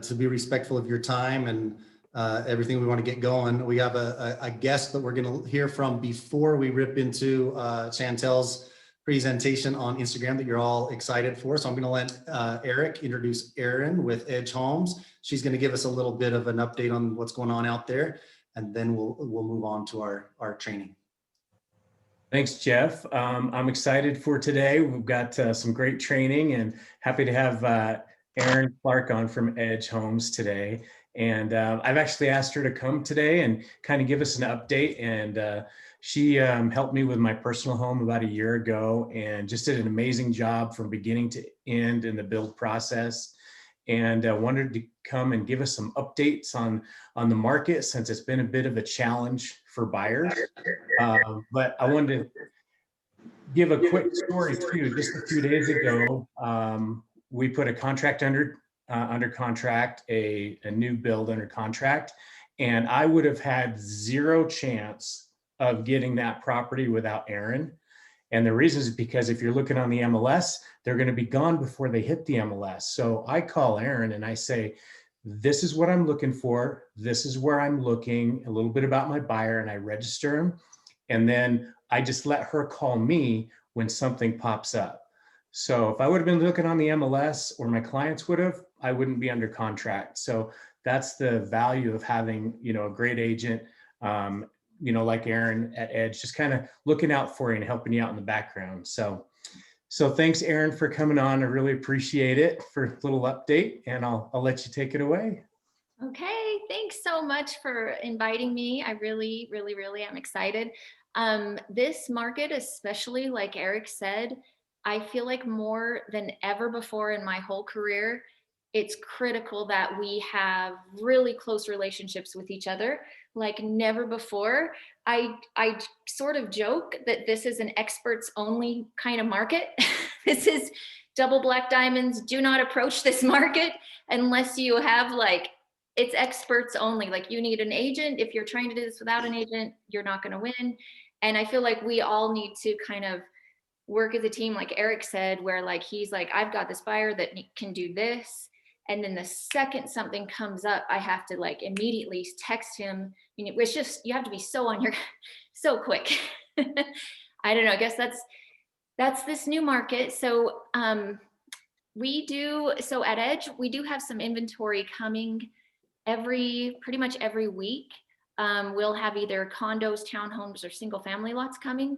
to be respectful of your time and everything. We want to get going. We have a guest that we're going to hear from before we rip into Chantel's presentation on Instagram that you're all excited for. So I'm going to let Eric introduce Erin with Edge Homes. She's going to give us a little bit of an update on what's going on out there, and then we'll move on to our training. Thanks, Jeff. I'm excited for today. We've got some great training, and happy to have Erin Clark on from Edge Homes today. And I've actually asked her to come today and kind of give us an update. And she helped me with my personal home about a year ago and just did an amazing job from beginning to end in the build process. And wanted to come and give us some updates on the market, since it's been a bit of a challenge for buyers. But I wanted to give a quick story too. Just a few days ago, we put a contract under contract, a new build under contract, and I would have had zero chance of getting that property without Erin. And the reason is because if you're looking on the MLS, they're going to be gone before they hit the MLS. So I call Erin and I say, this is what I'm looking for. This is where I'm looking, a little bit about my buyer, and I register him. And then I just let her call me when something pops up. So if I would have been looking on the MLS, or my clients would have, I wouldn't be under contract. So that's the value of having, a great agent, like Erin at Edge, just kind of looking out for you and helping you out in the background. So thanks, Erin, for coming on. I really appreciate it for a little update, and I'll let you take it away. Okay, thanks so much for inviting me. I really, really, really am excited. This market, especially like Eric said, I feel like more than ever before in my whole career, it's critical that we have really close relationships with each other like never before. I sort of joke that this is an experts only kind of market. This is double black diamonds. Do not approach this market unless you have it's experts only. Like, you need an agent. If you're trying to do this without an agent, you're not going to win. And I feel like we all need to kind of work as a team, like Eric said, where he's like, I've got this buyer that can do this. And then the second something comes up, I have to immediately text him. It's just, you have to be so quick. I don't know, I guess that's this new market. So at Edge, we do have some inventory coming pretty much every week. We'll have either condos, townhomes, or single family lots coming.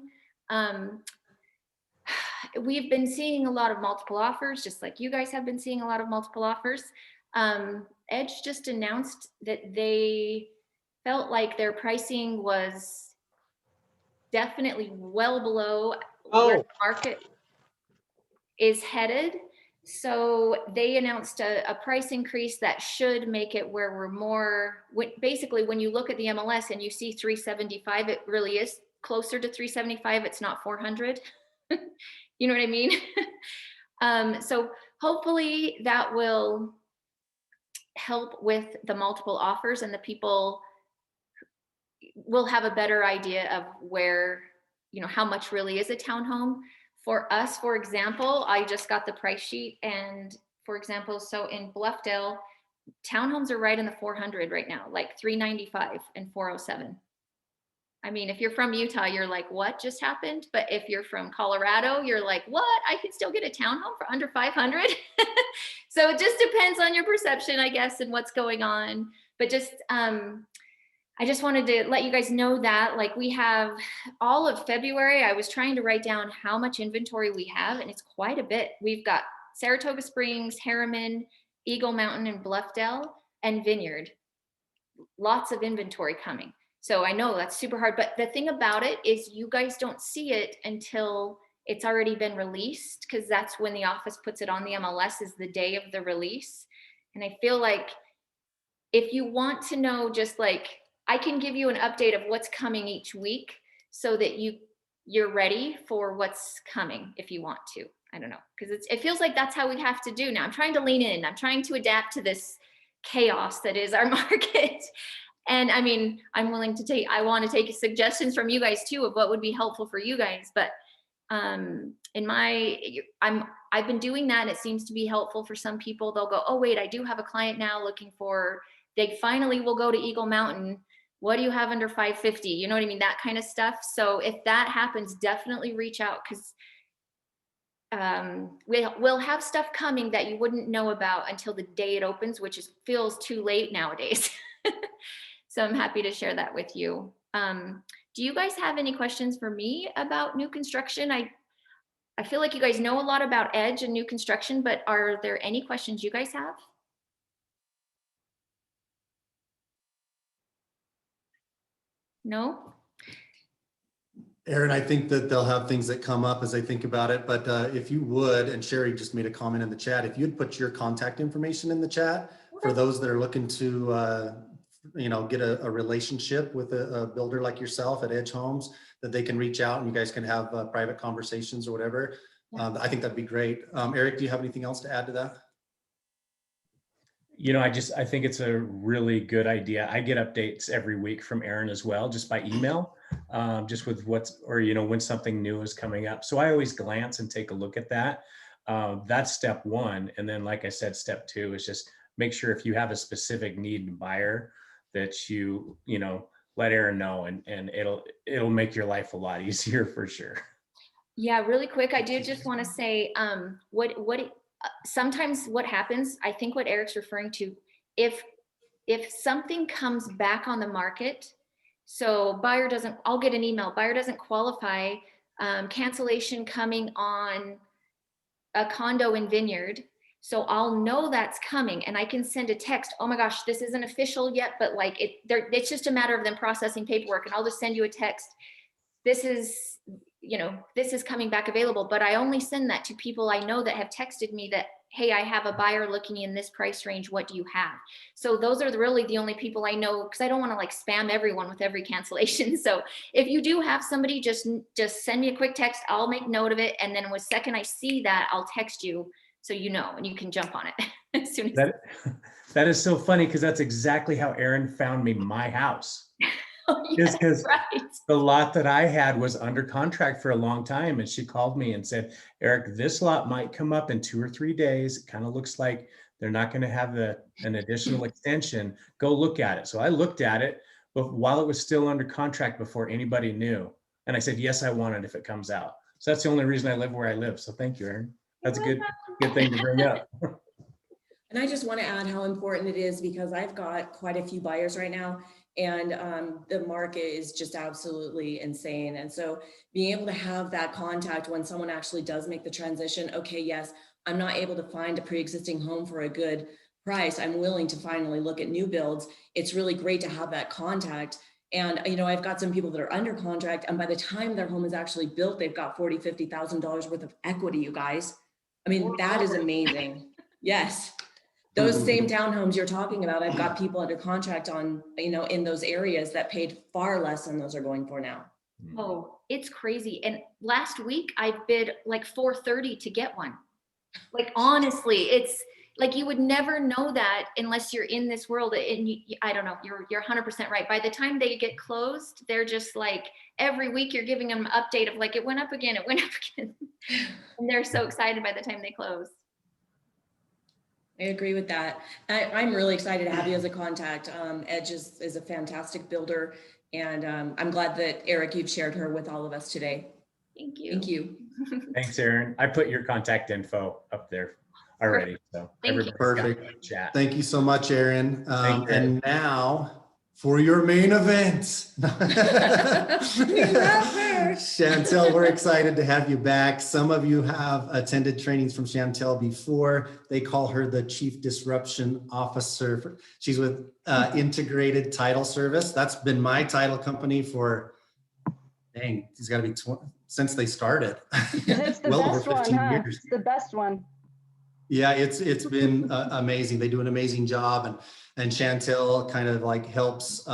We've been seeing a lot of multiple offers, just like you guys have been seeing a lot of multiple offers. Edge just announced that they felt like their pricing was definitely well below where the market is headed. So they announced a price increase that should make it where we're more, basically when you look at the MLS and you see 375, it really is closer to 375. It's not 400. You know what I mean? So hopefully that will help with the multiple offers, and the people will have a better idea of where, how much really is a townhome. For us, for example, I just got the price sheet, and for example, so in Bluffdale, townhomes are right in the 400 right now, like 395 and 407. I mean, if you're from Utah, you're like, what just happened? But if you're from Colorado, you're like, what? I could still get a townhome for under 500. So it just depends on your perception, I guess, and what's going on. But just, I just wanted to let you guys know that we have all of February. I was trying to write down how much inventory we have, and it's quite a bit. We've got Saratoga Springs, Harriman, Eagle Mountain, and Bluffdale, and Vineyard. Lots of inventory coming. So I know that's super hard, but the thing about it is you guys don't see it until it's already been released, because that's when the office puts it on the MLS, is the day of the release. And I feel like if you want to know, just I can give you an update of what's coming each week so that you're ready for what's coming if you want to. I don't know, because it feels like that's how we have to do now. I'm trying to lean in. I'm trying to adapt to this chaos that is our market. And I mean, I want to take suggestions from you guys too of what would be helpful for you guys. But I've been doing that and it seems to be helpful for some people. They'll go, oh wait, I do have a client now looking for, they finally will go to Eagle Mountain. What do you have under 550? You know what I mean? That kind of stuff. So if that happens, definitely reach out, because we'll have stuff coming that you wouldn't know about until the day it opens, which feels too late nowadays. So I'm happy to share that with you. Do you guys have any questions for me about new construction? I feel like you guys know a lot about Edge and new construction, but are there any questions you guys have? No? Aaron, I think that they'll have things that come up as I think about it, but if you would, and Sherry just made a comment in the chat, if you'd put your contact information in the chat for those that are looking to, get a relationship with a builder like yourself at Edge Homes, that they can reach out and you guys can have private conversations or whatever. I think that'd be great. Eric, do you have anything else to add to that? I think it's a really good idea. I get updates every week from Aaron as well, just by email, just with when something new is coming up. So I always glance and take a look at that. That's step one. And then, like I said, step two is just make sure if you have a specific need in buyer that you let Aaron know, and it'll make your life a lot easier for sure. Yeah, really quick. I do just want to say, sometimes what happens, I think what Eric's referring to, if something comes back on the market, so I'll get an email, buyer doesn't qualify, cancellation coming on a condo in Vineyard. So I'll know that's coming and I can send a text, oh my gosh, this isn't official yet, but like it's just a matter of them processing paperwork, and I'll just send you a text. This is coming back available, but I only send that to people I know that have texted me that, hey, I have a buyer looking in this price range. What do you have? So those are really the only people I know, because I don't want to like spam everyone with every cancellation. So if you do have somebody, just send me a quick text. I'll make note of it. And then the second I see that, I'll text you so you know, and you can jump on it as soon as. That is so funny, because that's exactly how Aaron found me my house. Just because the lot that I had was under contract for a long time, and she called me and said, Eric, this lot might come up in 2 or 3 days. It kind of looks like they're not going to have an additional extension. Go look at it. So I looked at it, but while it was still under contract before anybody knew. And I said, yes, I want it if it comes out. So that's the only reason I live where I live. So thank you, Aaron. That's a good thing to bring up. And I just want to add how important it is, because I've got quite a few buyers right now, and the market is just absolutely insane. And so being able to have that contact when someone actually does make the transition, okay, yes, I'm not able to find a pre-existing home for a good price, I'm willing to finally look at new builds. It's really great to have that contact. And, I've got some people that are under contract, and by the time their home is actually built, they've got $40,000, $50,000 worth of equity, you guys. I mean, that is amazing. Yes. Those same townhomes you're talking about, I've got people under contract on, in those areas that paid far less than those are going for now. Oh, it's crazy. And last week I bid like $430 to get one. Like, honestly, it's like, you would never know that unless you're in this world. And I don't know, you're 100% right. By the time they get closed, they're just like, every week you're giving them an update of like, it went up again, it went up again. And they're so excited by the time they close. I agree with that. I'm really excited to have you as a contact. Edge is a fantastic builder, and I'm glad that, Eric, you've shared her with all of us today. Thank you. Thank you. Thanks, Aaron. I put your contact info up there already. So Perfect. Chat. Thank you so much, Aaron. Thank you. And now for your main event. Chantel, we're excited to have you back. Some of you have attended trainings from Chantel before. They call her the Chief Disruption Officer. She's with Integrated Title Service. That's been my title company for, dang, it's got to be since they started. It's the well best over 15 one, huh? years. It's the best one. Yeah, it's been amazing. They do an amazing job, and Chantel kind of like helps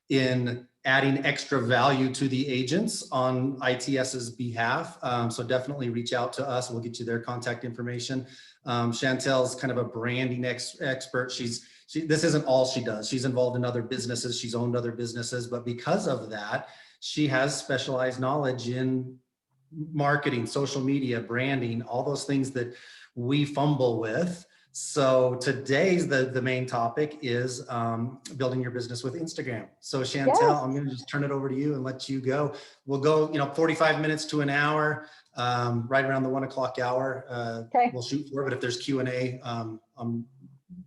in adding extra value to the agents on ITS's behalf. So definitely reach out to us. We'll get you their contact information. Chantel's kind of a branding expert. This isn't all she does. She's involved in other businesses. She's owned other businesses, but because of that, she has specialized knowledge in marketing, social media, branding, all those things that we fumble with. So today's the main topic is building your business with Instagram. So Chantel, Yes. I'm going to just turn it over to you and let you go. We'll go, 45 minutes to an hour, right around the 1 o'clock hour. Okay. We'll shoot for it, but if there's Q&A, I'm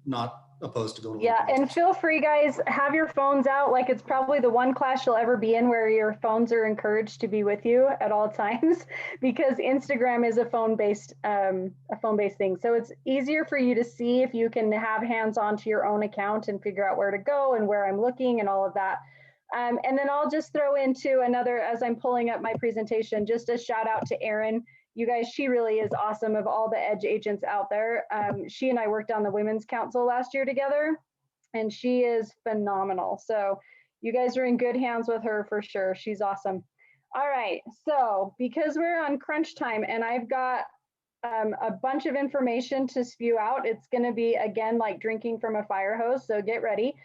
not opposed to going. Yeah, and feel free, guys, have your phones out. Like, it's probably the one class you'll ever be in where your phones are encouraged to be with you at all times, because Instagram is a phone-based thing. So it's easier for you to see if you can have hands on to your own account and figure out where to go and where I'm looking and all of that. And then I'll just throw into another, as I'm pulling up my presentation, just a shout out to Erin. You guys, she really is awesome. Of all the Edge agents out there, she and I worked on the Women's Council last year together, and she is phenomenal. So you guys are in good hands with her for sure. She's awesome. All right, so because we're on crunch time and I've got a bunch of information to spew out, it's going to be, again, like drinking from a fire hose, so get ready.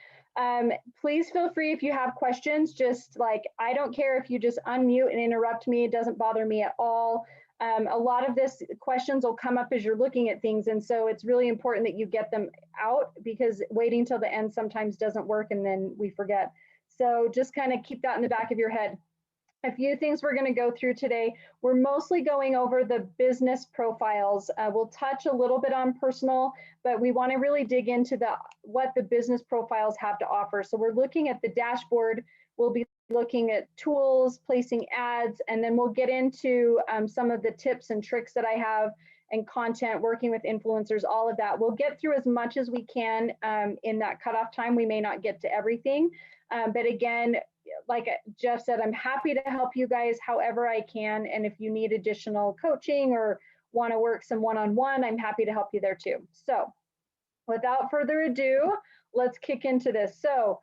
Please feel free if you have questions. Just like, I don't care if you just unmute and interrupt me. It doesn't bother me at all. A lot of this questions will come up as you're looking at things, and so it's really important that you get them out, because waiting till the end sometimes doesn't work and then we forget. So just kind of keep that in the back of your head. A few things we're going to go through today. We're mostly going over the business profiles. We'll touch a little bit on personal, but we want to really dig into what the business profiles have to offer. So we're looking at the dashboard. We'll be looking at tools, placing ads, and then we'll get into some of the tips and tricks that I have, and content, working with influencers, all of that. We'll get through as much as we can in that cutoff time. We may not get to everything, but again, like Jeff said, I'm happy to help you guys however I can. And if you need additional coaching or want to work some one-on-one, I'm happy to help you there too. So without further ado, let's kick into this. So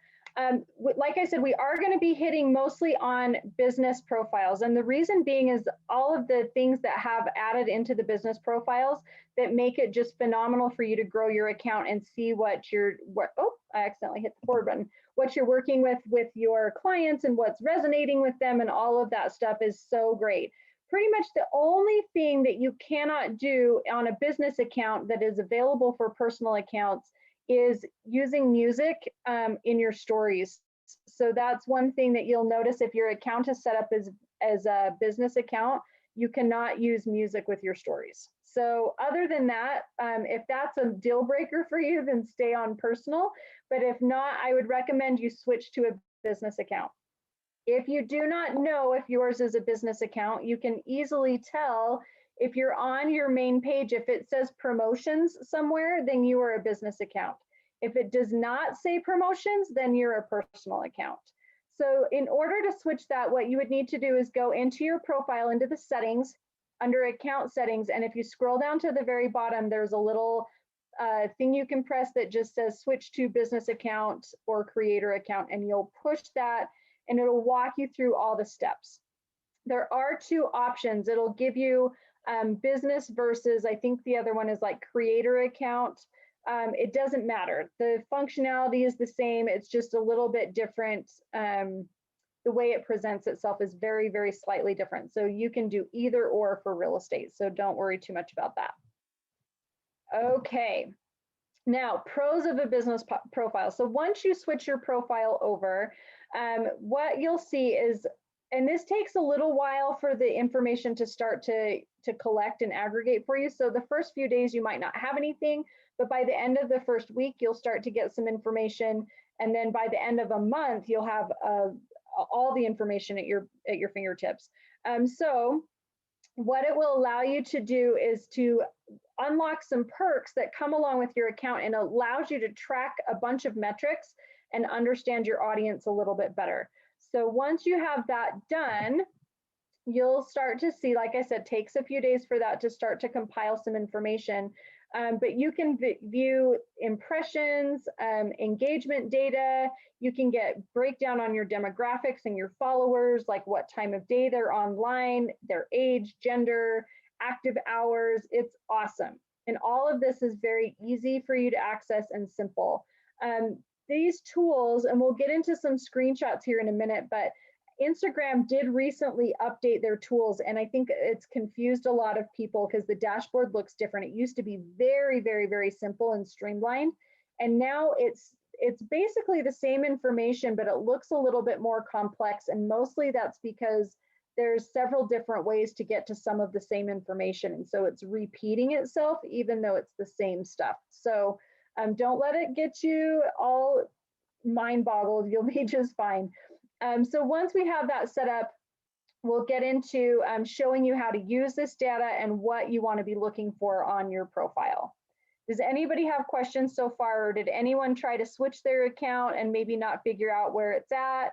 like I said, we are going to be hitting mostly on business profiles. And the reason being is all of the things that have added into the business profiles that make it just phenomenal for you to grow your account and see oh, I accidentally hit the forward button. What you're working with your clients and what's resonating with them, and all of that stuff is so great. Pretty much the only thing that you cannot do on a business account that is available for personal accounts is using music in your stories. So that's one thing that you'll notice if your account is set up as a business account, you cannot use music with your stories. So other than that, if that's a deal breaker for you, then stay on personal. But if not, I would recommend you switch to a business account. If you do not know if yours is a business account, you can easily tell if you're on your main page. If it says promotions somewhere, then you are a business account. If it does not say promotions, then you're a personal account. So in order to switch that, what you would need to do is go into your profile, into the settings, under account settings. And if you scroll down to the very bottom, there's a little thing you can press that just says switch to business account or creator account. And you'll push that and it'll walk you through all the steps. There are two options. It'll give you business versus, I think the other one is like creator account. It doesn't matter. The functionality is the same. It's just a little bit different. The way it presents itself is very, very slightly different. So you can do either or for real estate. So don't worry too much about that. Okay. Now, pros of a business profile. So once you switch your profile over, what you'll see is, and this takes a little while for the information to start to collect and aggregate for you. So the first few days you might not have anything, but by the end of the first week, you'll start to get some information. And then by the end of a month, you'll have all the information at your fingertips. So what it will allow you to do is to unlock some perks that come along with your account, and allows you to track a bunch of metrics and understand your audience a little bit better. So once you have that done, you'll start to see, like I said, takes a few days for that to start to compile some information. But you can view impressions, engagement data. You can get breakdown on your demographics and your followers, like what time of day they're online, their age, gender, active hours. It's awesome. And all of this is very easy for you to access and simple. These tools, and we'll get into some screenshots here in a minute, but Instagram did recently update their tools, and I think it's confused a lot of people because the dashboard looks different. It used to be very, very, very simple and streamlined, and now it's basically the same information, but it looks a little bit more complex, and mostly that's because there's several different ways to get to some of the same information, and so it's repeating itself even though it's the same stuff. So don't let it get you all mind boggled. You'll be just fine. So once we have that set up, we'll get into showing you how to use this data and what you want to be looking for on your profile. Does anybody have questions so far, or did anyone try to switch their account and maybe not figure out where it's at?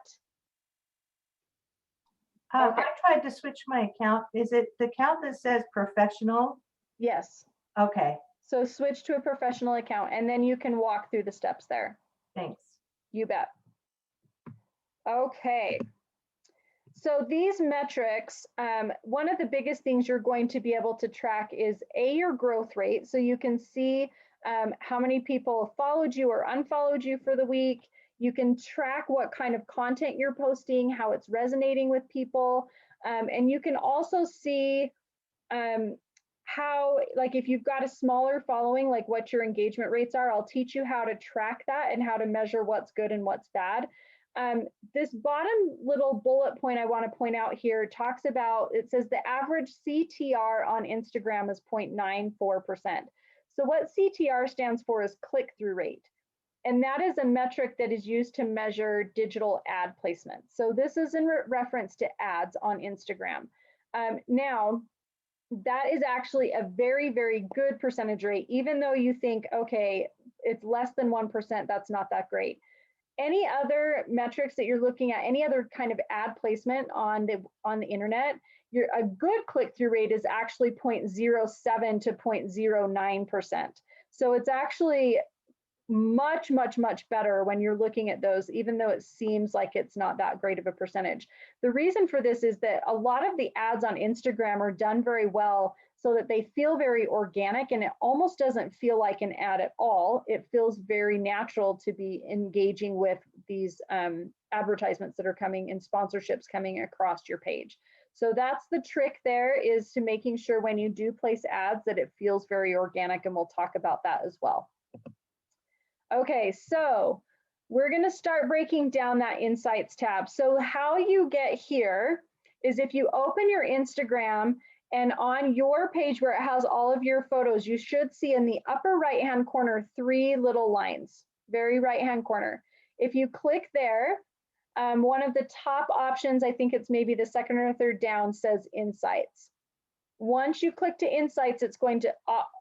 Okay. I tried to switch my account. Is it the account that says professional? Yes. Okay, So switch to a professional account and then you can walk through the steps there. thanks. You bet. Okay. So these metrics, one of the biggest things you're going to be able to track is your growth rate. So you can see how many people followed you or unfollowed you for the week. You can track what kind of content you're posting, how it's resonating with people. And you can also see how, like if you've got a smaller following, like what your engagement rates are. I'll teach you how to track that and how to measure what's good and what's bad. This bottom little bullet point I want to point out here talks about, it says the average CTR on Instagram is 0.94%. So what CTR stands for is click-through rate. And that is a metric that is used to measure digital ad placement. So this is in reference to ads on Instagram. Now, that is actually a very, very good percentage rate, even though you think, okay, it's less than 1%, that's not that great. Any other metrics that you're looking at, any other kind of ad placement on the internet, a good click-through rate is actually 0.07 to 0.09%. So it's actually much, much, much better when you're looking at those, even though it seems like it's not that great of a percentage. The reason for this is that a lot of the ads on Instagram are done very well so that they feel very organic, and it almost doesn't feel like an ad at all. It feels very natural to be engaging with these advertisements that are coming and sponsorships coming across your page. So that's the trick there, is to making sure when you do place ads that it feels very organic, and we'll talk about that as well. Okay, so we're going to start breaking down that Insights tab. So how you get here is if you open your Instagram, and on your page where it has all of your photos, you should see in the upper right-hand corner 3 little lines, very right-hand corner. If you click there, one of the top options, I think it's maybe the second or third down, says Insights. Once you click to Insights, it's going to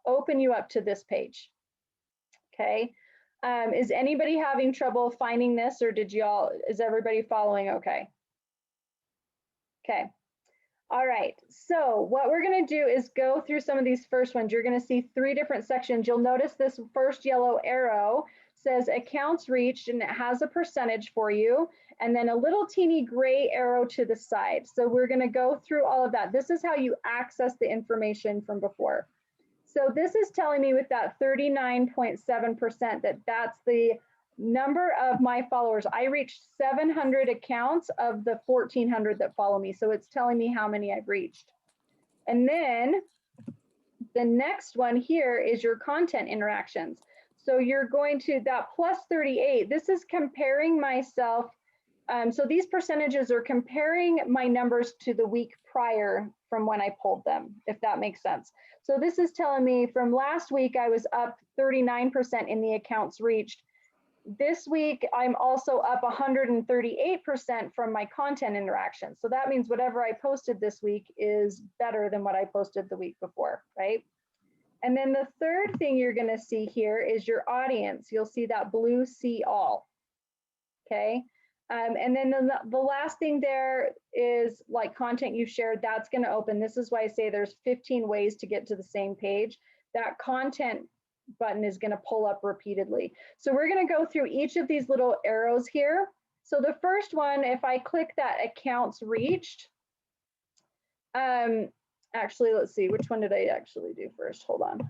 open you up to this page. Okay. Is anybody having trouble finding this, or is everybody following okay? Okay. All right, so what we're gonna do is go through some of these first ones. You're gonna see 3 different sections. You'll notice this first yellow arrow says accounts reached, and it has a percentage for you, and then a little teeny gray arrow to the side. So we're gonna go through all of that. This is how you access the information from before. So this is telling me with that 39.7% that's the number of my followers. I reached 700 accounts of the 1,400 that follow me. So it's telling me how many I've reached. And then the next one here is your content interactions. So you're going to that plus 38. This is comparing myself. So these percentages are comparing my numbers to the week prior from when I pulled them, if that makes sense. So this is telling me from last week, I was up 39% in the accounts reached. This week, I'm also up 138% from my content interactions. So that means whatever I posted this week is better than what I posted the week before, right? And then the third thing you're gonna see here is your audience. You'll see that blue see all, okay? And then the last thing there is like content you've shared, that's gonna open. This is why I say there's 15 ways to get to the same page. That content button is going to pull up repeatedly. So we're going to go through each of these little arrows here. So the first one, if I click that accounts reached, actually, let's see, which one did I actually do first? Hold on.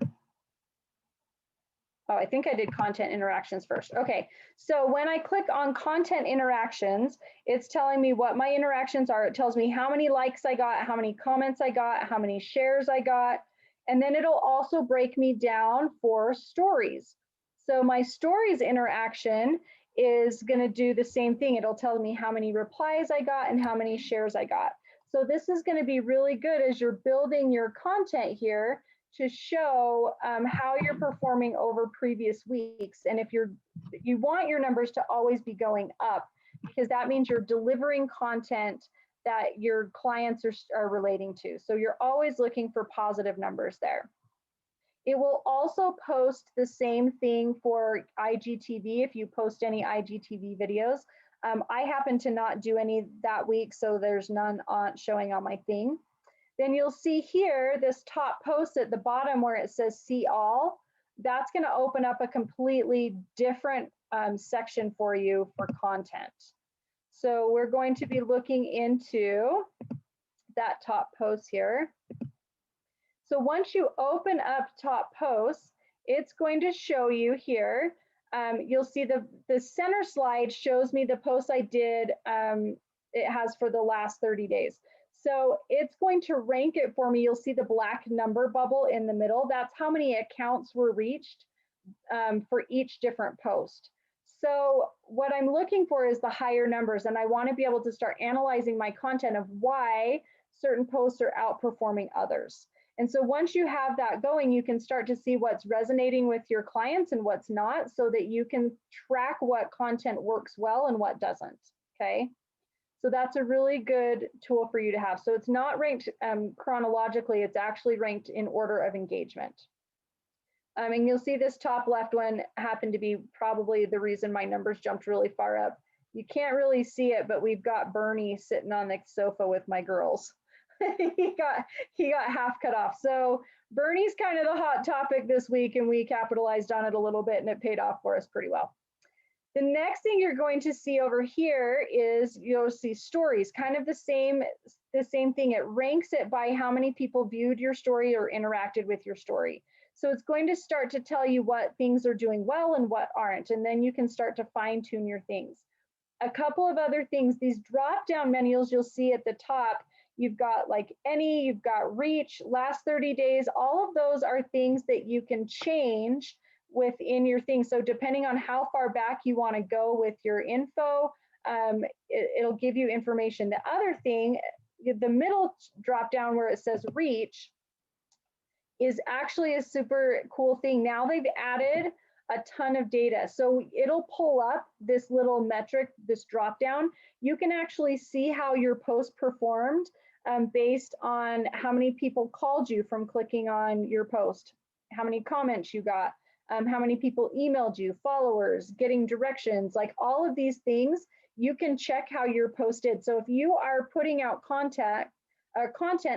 Oh, I think I did content interactions first. Okay, so when I click on content interactions, it's telling me what my interactions are. It tells me how many likes I got, how many comments I got, how many shares I got, and then it'll also break me down for stories. So my stories interaction is going to do the same thing. It'll tell me how many replies I got and how many shares I got. So this is going to be really good as you're building your content here to show how you're performing over previous weeks. And if you want your numbers to always be going up, because that means you're delivering content that your clients are relating to. So you're always looking for positive numbers there. It will also post the same thing for IGTV if you post any IGTV videos. I happen to not do any that week, so there's none showing on my thing. Then you'll see here this top post at the bottom where it says see all. That's going to open up a completely different section for you for content. So we're going to be looking into that top post here. So once you open up top posts, it's going to show you here. You'll see the center slide shows me the posts I did. It has for the last 30 days. So it's going to rank it for me. You'll see the black number bubble in the middle. That's how many accounts were reached for each different post. So what I'm looking for is the higher numbers, and I want to be able to start analyzing my content of why certain posts are outperforming others. And so once you have that going, you can start to see what's resonating with your clients and what's not, so that you can track what content works well and what doesn't, okay? So that's a really good tool for you to have. So it's not ranked chronologically, it's actually ranked in order of engagement. And you'll see this top left one happened to be probably the reason my numbers jumped really far up. You can't really see it, but we've got Bernie sitting on the sofa with my girls. he got half cut off. So Bernie's kind of the hot topic this week, and we capitalized on it a little bit and it paid off for us pretty well. The next thing you're going to see over here is you'll see stories, kind of the same thing. It ranks it by how many people viewed your story or interacted with your story. So it's going to start to tell you what things are doing well and what aren't, and then you can start to fine tune your things. A couple of other things, these drop down menus you'll see at the top, you've got like any, you've got reach, last 30 days, all of those are things that you can change within your thing. So depending on how far back you want to go with your info, it'll give you information. The other thing, the middle drop down where it says reach is actually a super cool thing. Now they've added a ton of data. So it'll pull up this little metric, this drop down. You can actually see how your post performed based on how many people called you from clicking on your post, how many comments you got, how many people emailed you, followers, getting directions, like all of these things, you can check how you're posted. So if you are putting out content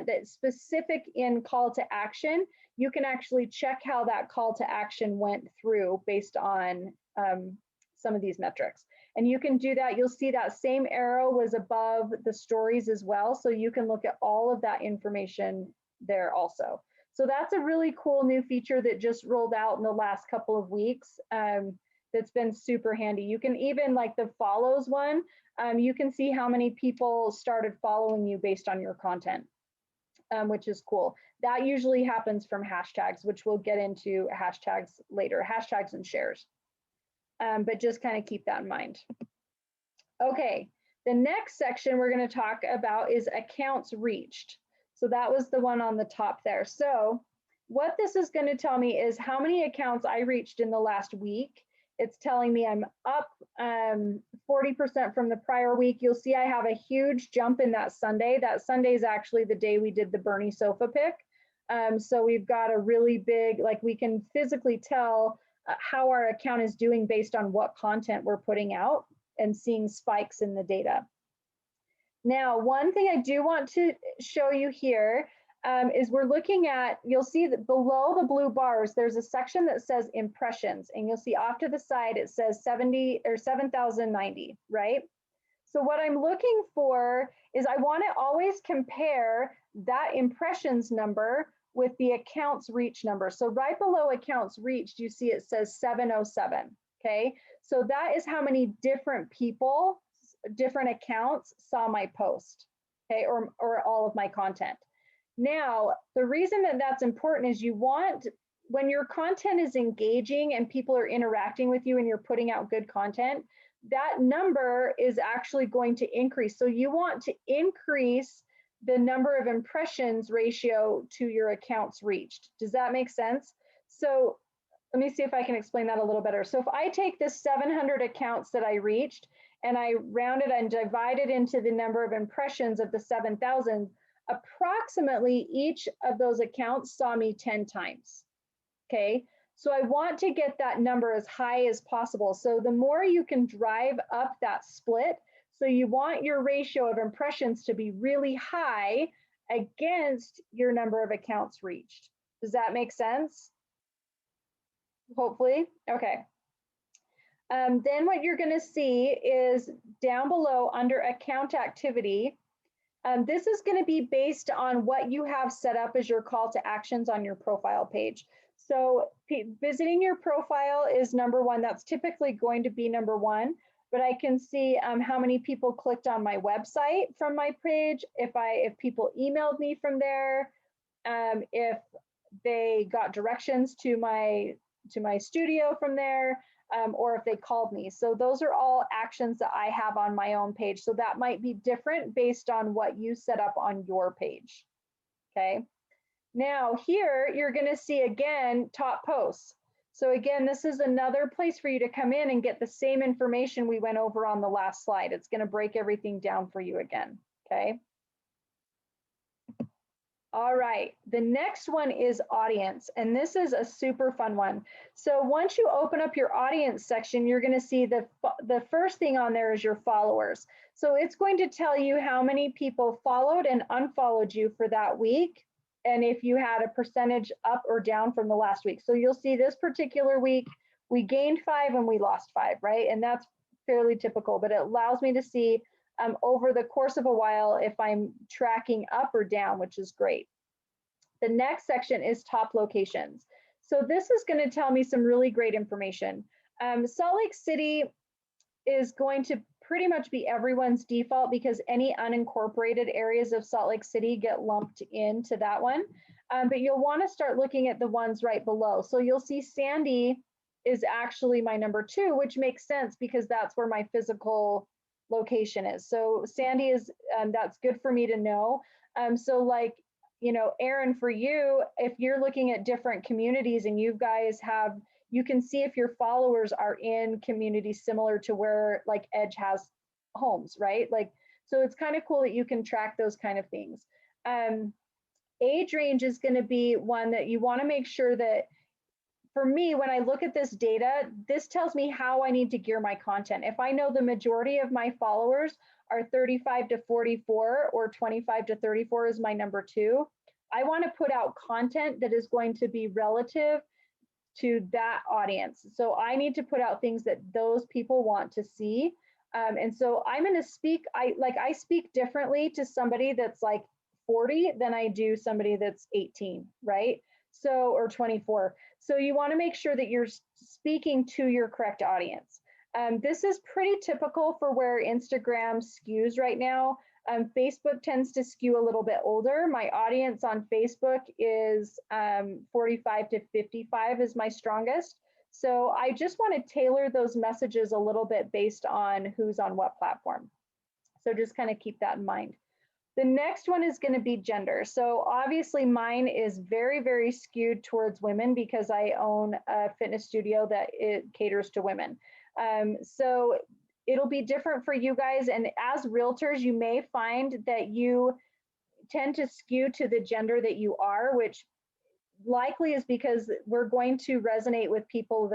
that's specific in call to action, you can actually check how that call to action went through based on some of these metrics. And you can do that. You'll see that same arrow was above the stories as well. So you can look at all of that information there also. So that's a really cool new feature that just rolled out in the last couple of weeks. That's been super handy. You can even, like the follows one, you can see how many people started following you based on your content, which is cool. That usually happens from hashtags, which we'll get into hashtags later, hashtags and shares. But just kind of keep that in mind. Okay, the next section we're going to talk about is accounts reached. So that was the one on the top there. So what this is going to tell me is how many accounts I reached in the last week. It's telling me I'm up 40% from the prior week. You'll see I have a huge jump in that Sunday. That Sunday is actually the day we did the Bernie sofa pick. So we've got a really big, like we can physically tell how our account is doing based on what content we're putting out and seeing spikes in the data. Now, one thing I do want to show you here is we're looking at, you'll see that below the blue bars, there's a section that says impressions, and you'll see off to the side, it says 70 or 7,090, right? So what I'm looking for is I want to always compare that impressions number with the accounts reach number. So right below accounts reached, you see it says 707, okay? So that is how many different people, different accounts saw my post, okay, or all of my content. Now, the reason that that's important is you want, when your content is engaging and people are interacting with you and you're putting out good content, that number is actually going to increase. So you want to increase the number of impressions ratio to your accounts reached. Does that make sense? So let me see if I can explain that a little better. So if I take this 700 accounts that I reached and I round it and divide it into the number of impressions of the 7,000, approximately each of those accounts saw me 10 times, okay? So I want to get that number as high as possible. So the more you can drive up that split, so you want your ratio of impressions to be really high against your number of accounts reached. Does that make sense? Hopefully, okay. Then what you're gonna see is down below under account activity, this is gonna be based on what you have set up as your call to actions on your profile page. So visiting your profile is number one. That's typically going to be number one, but I can see how many people clicked on my website from my page, if people emailed me from there, if they got directions to my studio from there, or if they called me. So those are all actions that I have on my own page. So that might be different based on what you set up on your page, okay? Now here, you're gonna see again, top posts. So again, this is another place for you to come in and get the same information we went over on the last slide. It's gonna break everything down for you again, okay? All right, the next one is audience, and this is a super fun one. So once you open up your audience section, you're gonna see the first thing on there is your followers. So it's going to tell you how many people followed and unfollowed you for that week, and if you had a percentage up or down from the last week. So you'll see this particular week, we gained 5 and we lost 5, right? And that's fairly typical, but it allows me to see over the course of a while if I'm tracking up or down, which is great. The next section is top locations. So this is going to tell me some really great information. Salt Lake City is going to pretty much be everyone's default because any unincorporated areas of Salt Lake City get lumped into that one. But you'll want to start looking at the ones right below. So you'll see Sandy is actually my number 2, which makes sense because that's where my physical location is. So Sandy is, that's good for me to know. So like, you know, Aaron, for you, if you're looking at different communities and you guys have, you can see if your followers are in communities similar to where like Edge has homes, right? Like, so it's kind of cool that you can track those kind of things. Age range is going to be one that you want to make sure that, for me, when I look at this data, this tells me how I need to gear my content. If I know the majority of my followers are 35 to 44 or 25 to 34 is my number 2, I want to put out content that is going to be relative to that audience. So I need to put out things that those people want to see. And so I'm going to speak, I speak differently to somebody that's like 40 than I do somebody that's 18, right? So, or 24. So you want to make sure that you're speaking to your correct audience. This is pretty typical for where Instagram skews right now. Facebook tends to skew a little bit older. My audience on Facebook is 45 to 55 is my strongest. So I just want to tailor those messages a little bit based on who's on what platform. So just kind of keep that in mind. The next one is going to be gender. So obviously mine is very, very skewed towards women because I own a fitness studio that it caters to women. So it'll be different for you guys. And as realtors, you may find that you tend to skew to the gender that you are, which likely is because we're going to resonate with people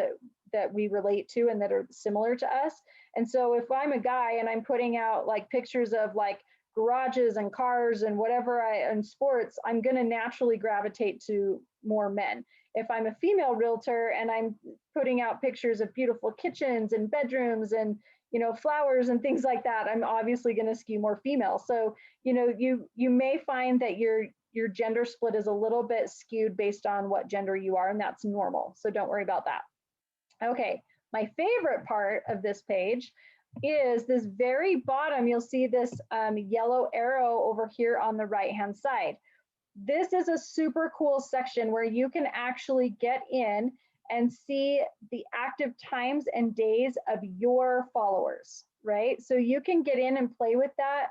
that we relate to and that are similar to us. And so if I'm a guy and I'm putting out like pictures of like garages and cars and whatever and sports, I'm going to naturally gravitate to more men. If I'm a female realtor and I'm putting out pictures of beautiful kitchens and bedrooms and, you know, flowers and things like that, I'm obviously going to skew more female. So, you know, you may find that your your gender split is a little bit skewed based on what gender you are, and that's normal. So don't worry about that. Okay, my favorite part of this page is this very bottom. You'll see this yellow arrow over here on the right-hand side. This is a super cool section where you can actually get in and see the active times and days of your followers, right? So you can get in and play with that,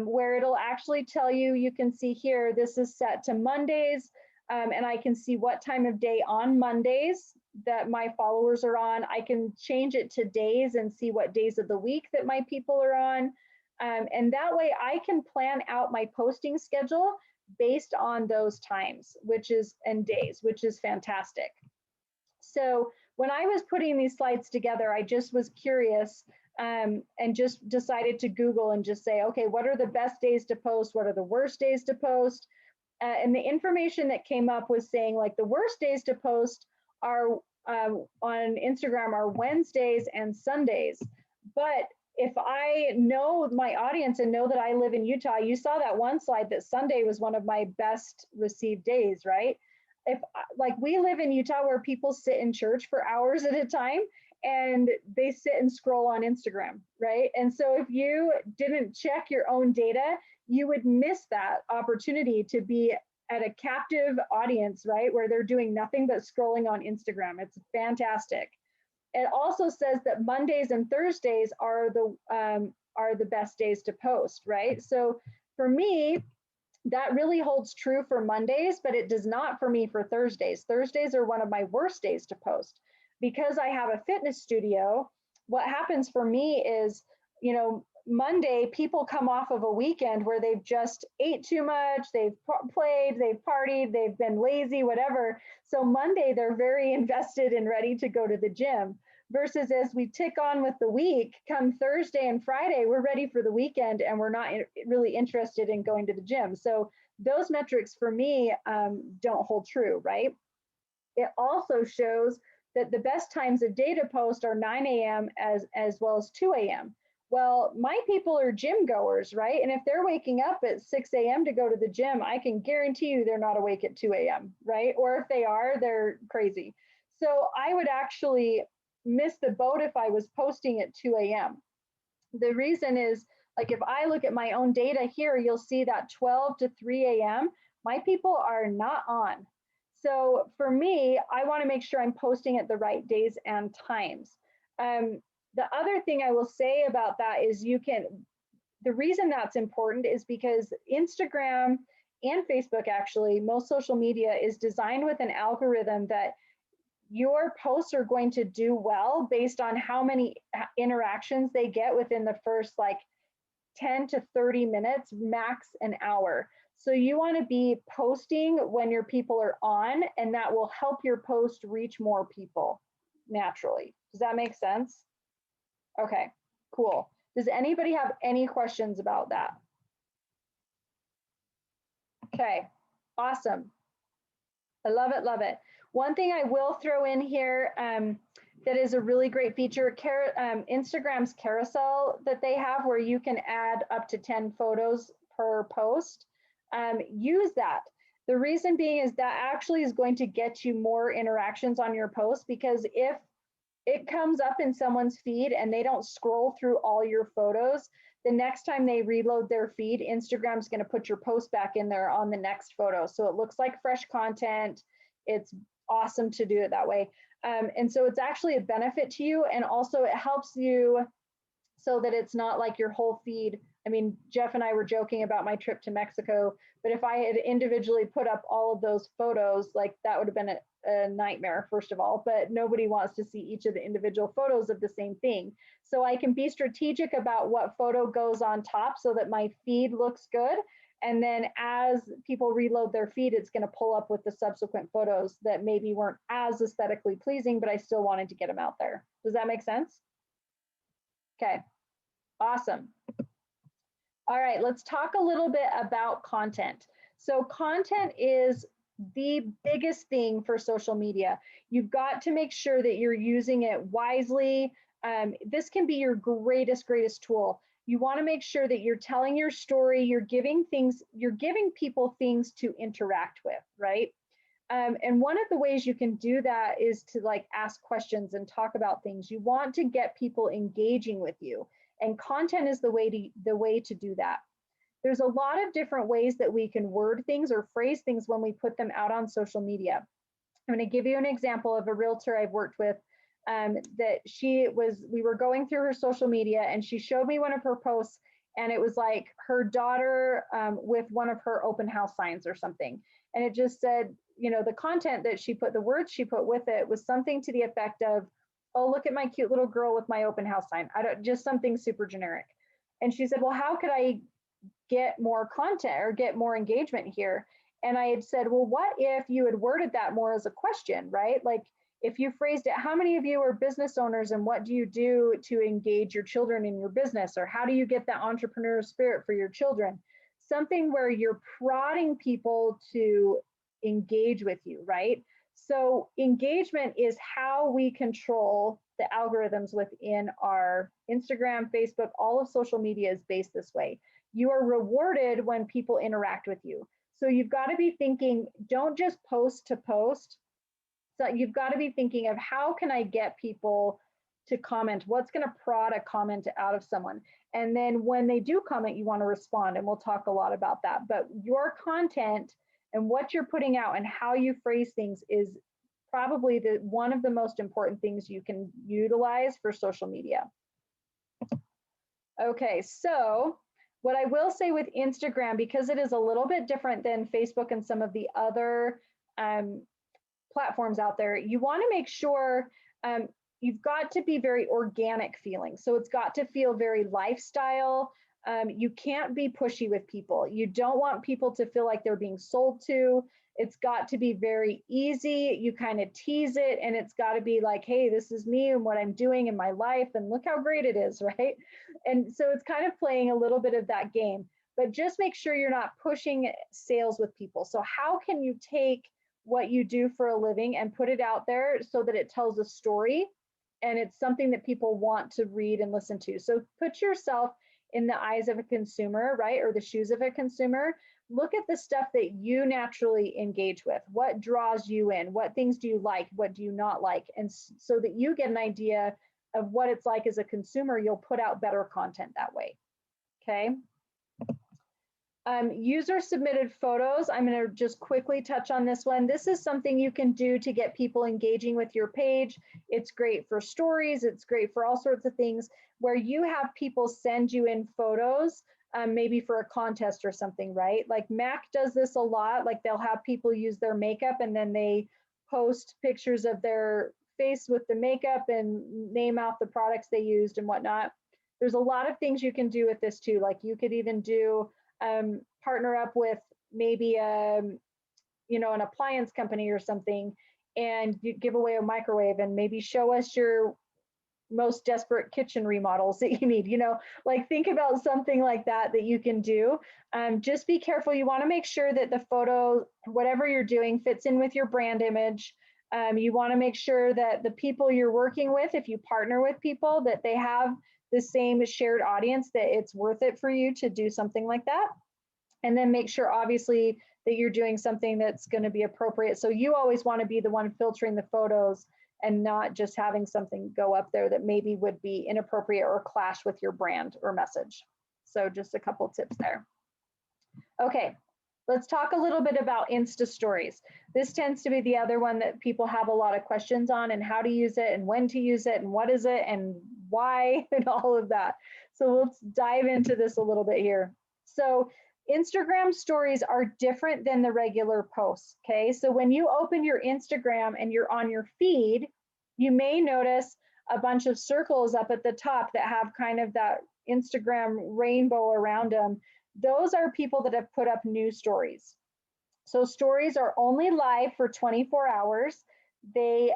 where it'll actually tell you, you can see here, this is set to Mondays, and I can see what time of day on Mondays that my followers are on. I can change it to days and see what days of the week that my people are on. And that way I can plan out my posting schedule based on those times, and days, which is fantastic. So when I was putting these slides together, I just was curious and just decided to Google and just say, okay, what are the best days to post? What are the worst days to post? And the information that came up was saying like the worst days to post are on Instagram are Wednesdays and Sundays. But if I know my audience and know that I live in Utah, you saw that one slide that Sunday was one of my best received days, right? If like we live in Utah where people sit in church for hours at a time and they sit and scroll on Instagram, right? And so if you didn't check your own data, you would miss that opportunity to be at a captive audience, right? Where they're doing nothing but scrolling on Instagram. It's fantastic. It also says that Mondays and Thursdays are the best days to post, right? So for me, that really holds true for Mondays, but it does not for me for Thursdays. Thursdays are one of my worst days to post because I have a fitness studio. What happens for me is, you know, Monday, people come off of a weekend where they've just ate too much, they've played, they've partied, they've been lazy, whatever. So Monday, they're very invested and ready to go to the gym. Versus as we tick on with the week, come Thursday and Friday, we're ready for the weekend and we're not really interested in going to the gym. So those metrics for me don't hold true, right? It also shows that the best times of day to post are 9 a.m. as well as 2 a.m. Well, my people are gym goers, right? And if they're waking up at 6 a.m. to go to the gym, I can guarantee you they're not awake at 2 a.m., right? Or if they are, they're crazy. So I would actually miss the boat if I was posting at 2 a.m. The reason is, like if I look at my own data here, you'll see that 12 to 3 a.m., my people are not on. So for me, I want to make sure I'm posting at the right days and times. The other thing I will say about that is the reason that's important is because Instagram and Facebook, actually, most social media is designed with an algorithm that your posts are going to do well based on how many interactions they get within the first like 10 to 30 minutes, max an hour. So you want to be posting when your people are on, and that will help your post reach more people naturally. Does that make sense? Okay, cool. Does anybody have any questions about that? Okay, awesome. I love it, love it. One thing I will throw in here that is a really great feature, Instagram's carousel that they have where you can add up to 10 photos per post. Use that. The reason being is that actually is going to get you more interactions on your post, because if it comes up in someone's feed and they don't scroll through all your photos, the next time they reload their feed, Instagram's going to put your post back in there on the next photo. So it looks like fresh content. It's awesome to do it that way. And so it's actually a benefit to you. And also it helps you so that it's not like your whole feed. I mean, Jeff and I were joking about my trip to Mexico, but if I had individually put up all of those photos, like that would have been a nightmare, first of all, but nobody wants to see each of the individual photos of the same thing. So I can be strategic about what photo goes on top so that my feed looks good. And then as people reload their feed, it's going to pull up with the subsequent photos that maybe weren't as aesthetically pleasing, but I still wanted to get them out there. Does that make sense? Okay, awesome. All right, let's talk a little bit about content. So content is the biggest thing for social media. You've got to make sure that you're using it wisely. This can be your greatest tool. You want to make sure that you're telling your story, you're giving people things to interact with, right? And one of the ways you can do that is to like ask questions and talk about things. You want to get people engaging with you, and content is the way to do that. There's a lot of different ways that we can word things or phrase things when we put them out on social media. I'm going to give you an example of a realtor I've worked with that we were going through her social media and she showed me one of her posts, and it was like her daughter with one of her open house signs or something. And it just said, you know, the content that she put, the words she put with it was something to the effect of, oh, look at my cute little girl with my open house sign. Just something super generic. And she said, well, how could I get more content or get more engagement here? And I had said, well, what if you had worded that more as a question, right? Like if you phrased it, how many of you are business owners and what do you do to engage your children in your business? Or how do you get that entrepreneurial spirit for your children? Something where you're prodding people to engage with you, right? So engagement is how we control the algorithms within our Instagram, Facebook, all of social media is based this way. You are rewarded when people interact with you. So you've got to be thinking, don't just post to post. So you've got to be thinking of how can I get people to comment? What's going to prod a comment out of someone? And then when they do comment, you want to respond, and we'll talk a lot about that. But your content and what you're putting out and how you phrase things is probably one of the most important things you can utilize for social media. Okay, so what I will say with Instagram, because it is a little bit different than Facebook and some of the other platforms out there, you want to make sure you've got to be very organic feeling. So it's got to feel very lifestyle. You can't be pushy with people. You don't want people to feel like they're being sold to. It's got to be very easy. You kind of tease it, and it's got to be like, hey, this is me and what I'm doing in my life, and look how great it is, right? And so it's kind of playing a little bit of that game, but just make sure you're not pushing sales with people. So how can you take what you do for a living and put it out there so that it tells a story and it's something that people want to read and listen to? So put yourself in the eyes of a consumer, right? Or the shoes of a consumer. Look at the stuff that you naturally engage with. What draws you in? What things do you like? What do you not like? And so that you get an idea of what it's like as a consumer, you'll put out better content that way. Okay. User submitted photos. I'm going to just quickly touch on this one. This is something you can do to get people engaging with your page. It's great for stories. It's great for all sorts of things where you have people send you in photos, maybe for a contest or something, right? Like Mac does this a lot. Like they'll have people use their makeup and then they post pictures of their face with the makeup and name out the products they used and whatnot. There's a lot of things you can do with this too. Like you could even do partner up with maybe you know, an appliance company or something, and you give away a microwave and maybe show us your most desperate kitchen remodels that you need, you know, like think about something like that that you can do. Just be careful. You want to make sure that the photo, whatever you're doing, fits in with your brand image. You want to make sure that the people you're working with, if you partner with people, that they have the same shared audience, that it's worth it for you to do something like that. And then make sure, obviously, that you're doing something that's going to be appropriate. So you always want to be the one filtering the photos and not just having something go up there that maybe would be inappropriate or clash with your brand or message. So just a couple tips there. Okay, let's talk a little bit about Insta Stories. This tends to be the other one that people have a lot of questions on, and how to use it and when to use it and what is it and why and all of that. So let's dive into this a little bit here. So Instagram stories are different than the regular posts, okay? So when you open your Instagram and you're on your feed, you may notice a bunch of circles up at the top that have kind of that Instagram rainbow around them. Those are people that have put up new stories. So stories are only live for 24 hours. They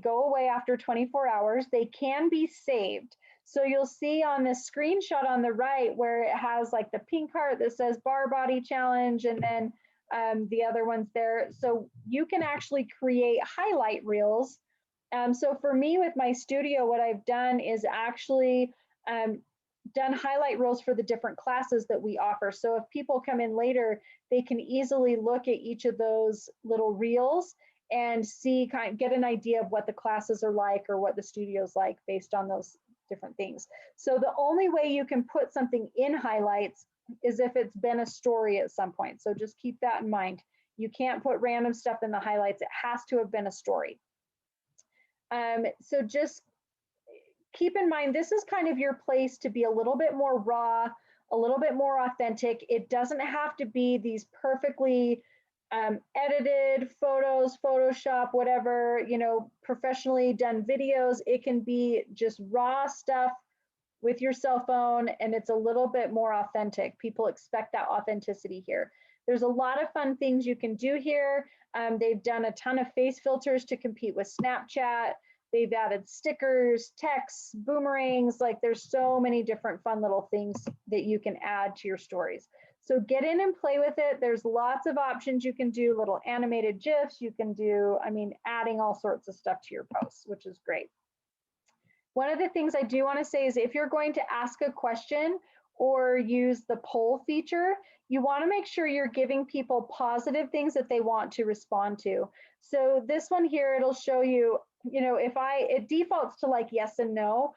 go away after 24 hours. They can be saved. So you'll see on this screenshot on the right where it has like the pink heart that says bar body challenge, and then the other ones there. So you can actually create highlight reels. So for me with my studio, what I've done is actually done highlight reels for the different classes that we offer. So if people come in later, they can easily look at each of those little reels and see, get an idea of what the classes are like or what the studio's like based on those different things. So the only way you can put something in highlights is if it's been a story at some point. So just keep that in mind. You can't put random stuff in the highlights. It has to have been a story. So just keep in mind, this is kind of your place to be a little bit more raw, a little bit more authentic. It doesn't have to be these perfectly edited photos, Photoshop, whatever, you know, professionally done videos. It can be just raw stuff with your cell phone, and it's a little bit more authentic. People expect that authenticity here. There's a lot of fun things you can do here. They've done a ton of face filters to compete with Snapchat. They've added stickers, texts, boomerangs, like there's so many different fun little things that you can add to your stories. So get in and play with it. There's lots of options you can do, little animated GIFs, you can do, I mean, adding all sorts of stuff to your posts, which is great. One of the things I do want to say is if you're going to ask a question or use the poll feature, you want to make sure you're giving people positive things that they want to respond to. So this one here, it'll show you, you know, it defaults to like yes and no,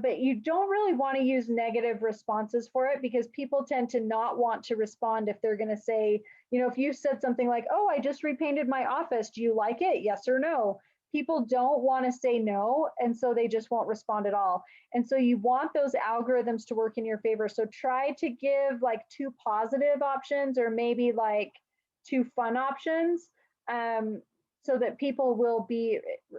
but you don't really want to use negative responses for it because people tend to not want to respond if they're going to say, you know, if you said something like, oh, I just repainted my office, do you like it? Yes or no? People don't want to say no, and so they just won't respond at all. And so you want those algorithms to work in your favor. So try to give like 2 positive options or maybe like 2 fun options so that people will be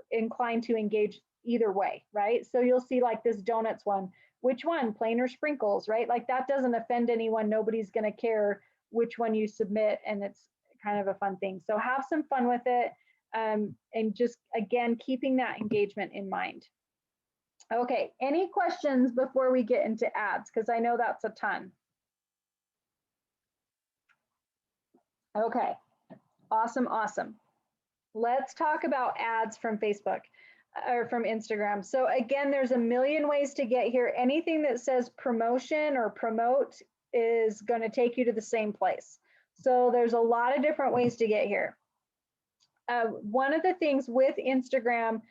inclined to engage either way, right? So you'll see like this donuts one, which one, plain or sprinkles, right? Like that doesn't offend anyone. Nobody's going to care which one you submit, and it's kind of a fun thing. So have some fun with it. And just, again, keeping that engagement in mind. Okay, any questions before we get into ads? Because I know that's a ton. Okay, awesome, awesome. Let's talk about ads from Facebook or from Instagram. So again, there's a million ways to get here. Anything that says promotion or promote is going to take you to the same place. So there's a lot of different ways to get here. One of the things with Instagram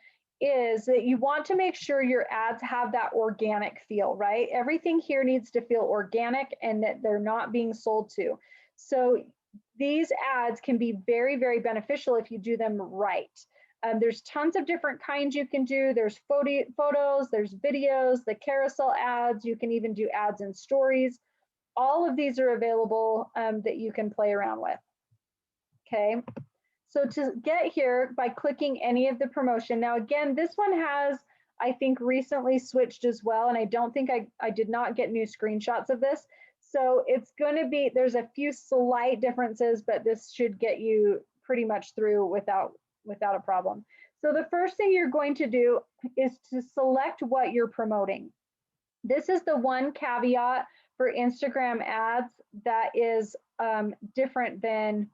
is that you want to make sure your ads have that organic feel, right? Everything here needs to feel organic and that they're not being sold to. So these ads can be very, very beneficial if you do them right. There's tons of different kinds you can do. There's photos, there's videos, the carousel ads. You can even do ads in stories. All of these are available that you can play around with. Okay. So to get here by clicking any of the promotion. Now, again, this one has, I think, recently switched as well. And I don't think I did not get new screenshots of this. So it's going to be, there's a few slight differences, but this should get you pretty much through without a problem. So the first thing you're going to do is to select what you're promoting. This is the one caveat for Instagram ads that is different than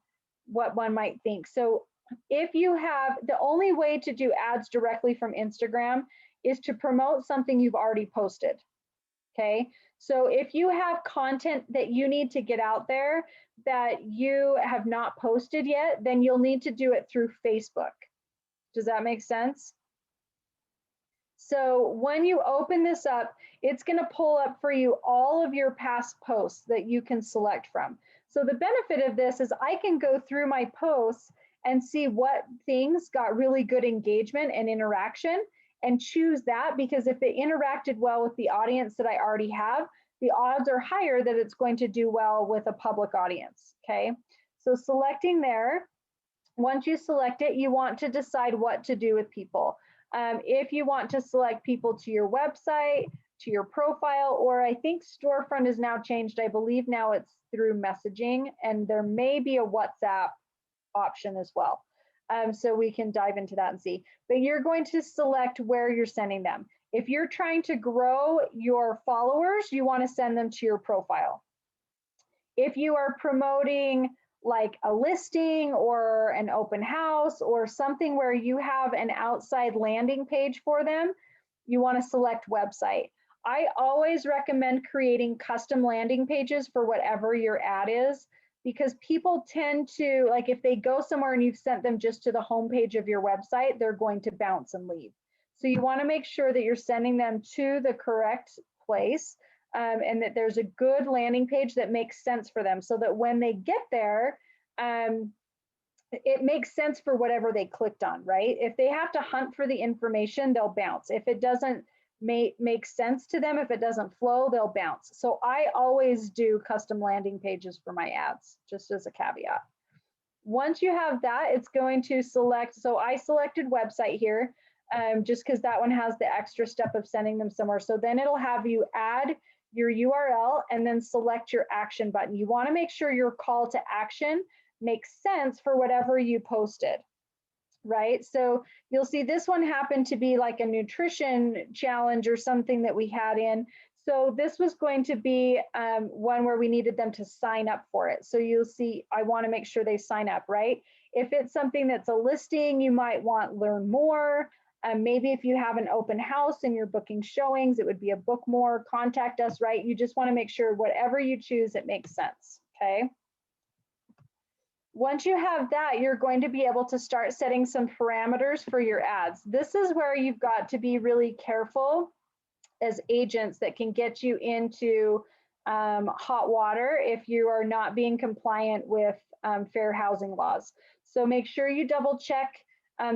what one might think. So if you have, the only way to do ads directly from Instagram is to promote something you've already posted. Okay, so if you have content that you need to get out there that you have not posted yet, then you'll need to do it through Facebook. Does that make sense? So when you open this up, it's going to pull up for you all of your past posts that you can select from. So the benefit of this is I can go through my posts and see what things got really good engagement and interaction and choose that, because if it interacted well with the audience that I already have, the odds are higher that it's going to do well with a public audience, okay? So selecting there, once you select it, you want to decide what to do with people. If you want to select people to your website, to your profile, or I think storefront is now changed. I believe now it's through messaging, and there may be a WhatsApp option as well. So we can dive into that and see. But you're going to select where you're sending them. If you're trying to grow your followers, you want to send them to your profile. If you are promoting like a listing or an open house or something where you have an outside landing page for them, you want to select website. I always recommend creating custom landing pages for whatever your ad is, because people tend to, like, if they go somewhere and you've sent them just to the homepage of your website, they're going to bounce and leave. So you want to make sure that you're sending them to the correct place, and that there's a good landing page that makes sense for them, so that when they get there, it makes sense for whatever they clicked on, right? If they have to hunt for the information, they'll bounce. If it doesn't make sense to them, if it doesn't flow, they'll bounce. So I always do custom landing pages for my ads, just as a caveat. Once you have that, it's going to select, so I selected website here, just because that one has the extra step of sending them somewhere. So then it'll have you add your URL and then select your action button. You want to make sure your call to action makes sense for whatever you posted, right? So you'll see this one happened to be like a nutrition challenge or something that we had in. So this was going to be one where we needed them to sign up for it. So you'll see, I want to make sure they sign up, right? If it's something that's a listing, you might want learn more. Maybe if you have an open house and you're booking showings, it would be a book more, contact us, right? You just want to make sure whatever you choose, it makes sense, okay? Once you have that, you're going to be able to start setting some parameters for your ads. This is where you've got to be really careful as agents that can get you into hot water if you are not being compliant with fair housing laws. So make sure you double check.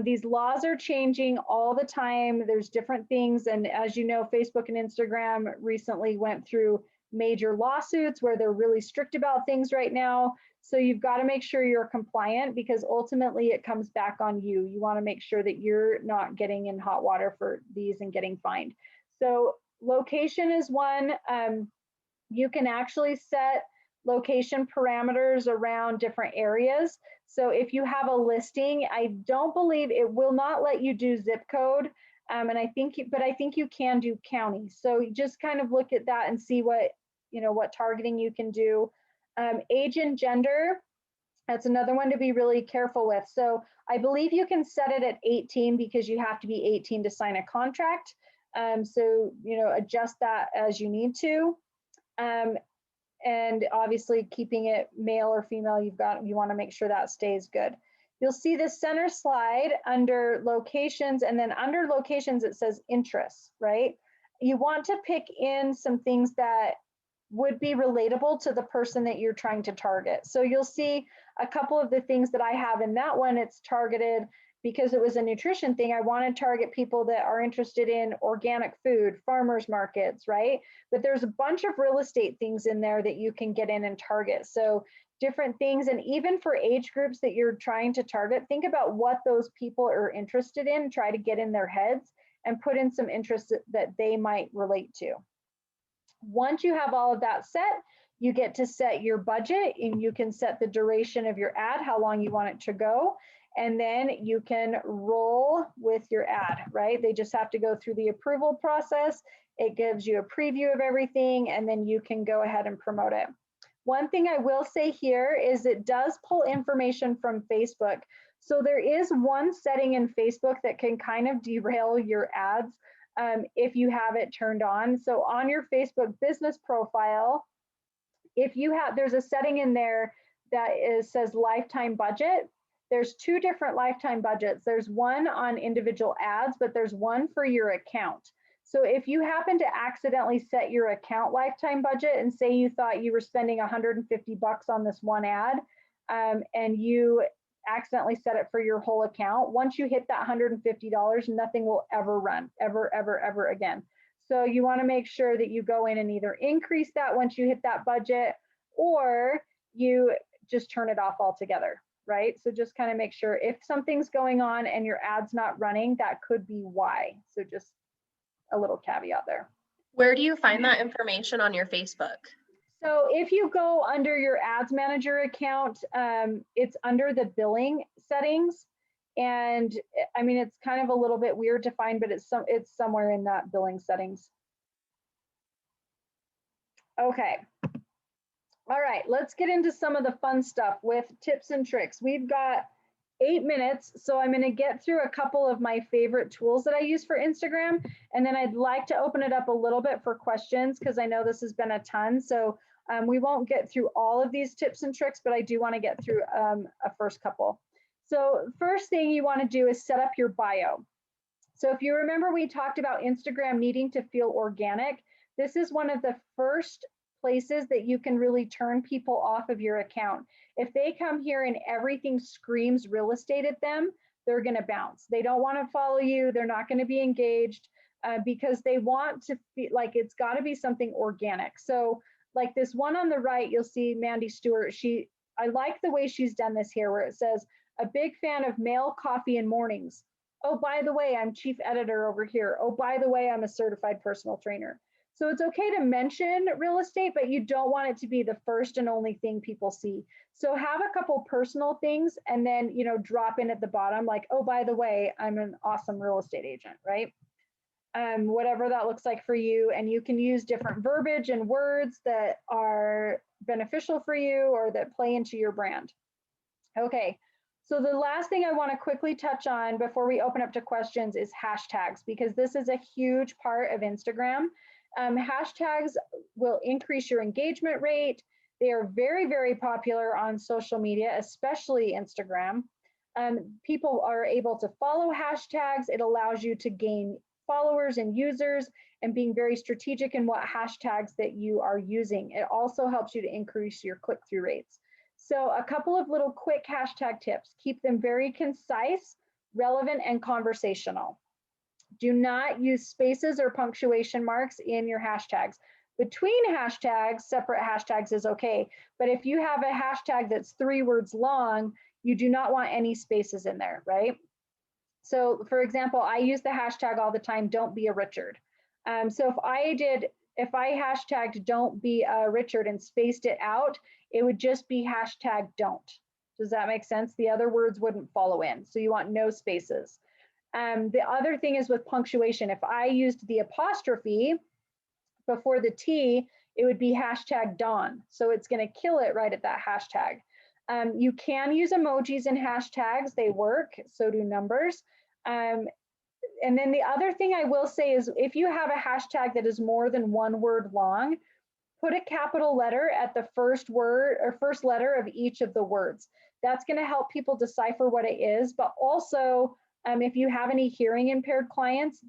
These laws are changing all the time. There's different things. And as you know, Facebook and Instagram recently went through major lawsuits where they're really strict about things right now. So you've got to make sure you're compliant, because ultimately it comes back on you. You want to make sure that you're not getting in hot water for these and getting fined. So location is one. You can actually set location parameters around different areas. So if you have a listing, I don't believe it will not let you do zip code. And I think you can do county. So you just kind of look at that and see what targeting you can do. Age and gender, that's another one to be really careful with. So I believe you can set it at 18 because you have to be 18 to sign a contract. So, adjust that as you need to. And obviously keeping it male or female, you want to make sure that stays good. You'll see the center slide under locations, and then under locations, it says interests, right? You want to pick in some things that would be relatable to the person that you're trying to target. So you'll see a couple of the things that I have in that one. It's targeted because it was a nutrition thing. I want to target people that are interested in organic food, farmers markets, right? But there's a bunch of real estate things in there that you can get in and target. So different things, and even for age groups that you're trying to target, think about what those people are interested in, try to get in their heads and put in some interests that they might relate to. Once you have all of that set, you get to set your budget, and you can set the duration of your ad, how long you want it to go, and then you can roll with your ad, right? They just have to go through the approval process. It gives you a preview of everything, and then you can go ahead and promote it. One thing I will say here is it does pull information from Facebook. So there is one setting in Facebook that can kind of derail your ads if you have it turned on. So on your Facebook business profile, there's a setting in there that says lifetime budget. There's two different lifetime budgets. There's one on individual ads, but there's one for your account. So if you happen to accidentally set your account lifetime budget, and say you thought you were spending $150 on this one ad, and you accidentally set it for your whole account, once you hit that $150, nothing will ever run, ever again. So you want to make sure that you go in and either increase that once you hit that budget, or you just turn it off altogether, right? So just kind of make sure if something's going on and your ad's not running, that could be why. So just a little caveat there. Where do you find that information on your Facebook? So if you go under your ads manager account, it's under the billing settings. And I mean, it's kind of a little bit weird to find, but it's somewhere in that billing settings. Okay. All right, let's get into some of the fun stuff with tips and tricks. We've got 8 minutes. So I'm going to get through a couple of my favorite tools that I use for Instagram. And then I'd like to open it up a little bit for questions because I know this has been a ton. So we won't get through all of these tips and tricks, but I do want to get through a first couple. So first thing you want to do is set up your bio. So if you remember, we talked about Instagram needing to feel organic. This is one of the first places that you can really turn people off of your account. If they come here and everything screams real estate at them, they're going to bounce. They don't want to follow you. They're not going to be engaged because they want to feel like it's got to be something organic. So like this one on the right, you'll see Mandy Stewart. I like the way she's done this here where it says, a big fan of male coffee and mornings. Oh, by the way, I'm chief editor over here. Oh, by the way, I'm a certified personal trainer. So it's okay to mention real estate, but you don't want it to be the first and only thing people see. So have a couple personal things and then, you know, drop in at the bottom like, oh, by the way, I'm an awesome real estate agent, right? Whatever that looks like for you. And you can use different verbiage and words that are beneficial for you or that play into your brand. Okay. So the last thing I want to quickly touch on before we open up to questions is hashtags, because this is a huge part of Instagram. Hashtags will increase your engagement rate. They are very, very popular on social media, especially Instagram. People are able to follow hashtags. It allows you to gain followers and users and being very strategic in what hashtags that you are using. It also helps you to increase your click-through rates. So a couple of little quick hashtag tips. Keep them very concise, relevant, and conversational. Do not use spaces or punctuation marks in your hashtags. Between hashtags, separate hashtags is okay. But if you have a hashtag that's 3 words long, you do not want any spaces in there, right? So for example, I use the hashtag all the time, don't be a Richard. So if I hashtagged don't be a Richard and spaced it out, it would just be hashtag don't. Does that make sense? The other words wouldn't follow in. So you want no spaces. The other thing is with punctuation. If I used the apostrophe before the T, it would be hashtag Dawn. So it's going to kill it right at that hashtag. You can use emojis and hashtags. They work. So do numbers. And then the other thing I will say is if you have a hashtag that is more than 1 word long, put a capital letter at the first word or first letter of each of the words. That's going to help people decipher what it is. But also, if you have any hearing impaired clients,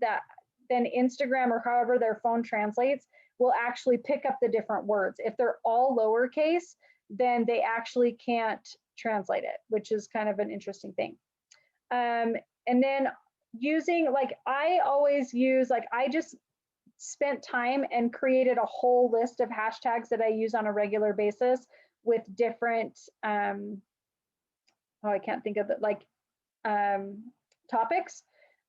then Instagram or however their phone translates will actually pick up the different words. If they're all lowercase, then they actually can't translate it, which is kind of an interesting thing. And then using, like I always use, like I just spent time and created a whole list of hashtags that I use on a regular basis with different, I can't think of it, like topics.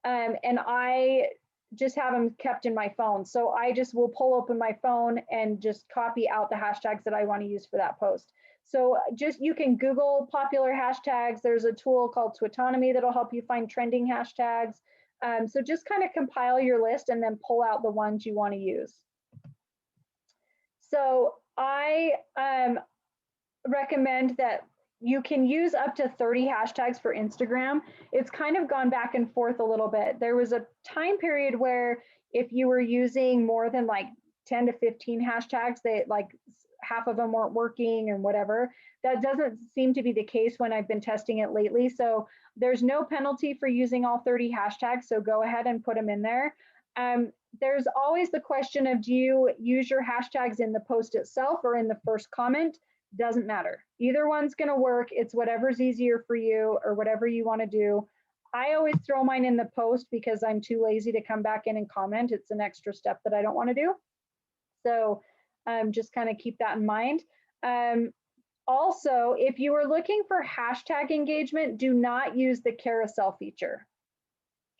And I just have them kept in my phone. So I just will pull open my phone and just copy out the hashtags that I want to use for that post. So just, you can Google popular hashtags. There's a tool called Twitonomy that'll help you find trending hashtags. So just kind of compile your list and then pull out the ones you want to use. So I recommend that you can use up to 30 hashtags for Instagram. It's kind of gone back and forth a little bit. There was a time period where if you were using more than like 10 to 15 hashtags, they like half of them weren't working and whatever. That doesn't seem to be the case when I've been testing it lately. So there's no penalty for using all 30 hashtags. So go ahead and put them in there. There's always the question of, do you use your hashtags in the post itself or in the first comment? Doesn't matter. Either one's going to work. It's whatever's easier for you or whatever you want to do. I always throw mine in the post because I'm too lazy to come back in and comment. It's an extra step that I don't want to do. So just kind of keep that in mind. Also, if you are looking for hashtag engagement, do not use the carousel feature.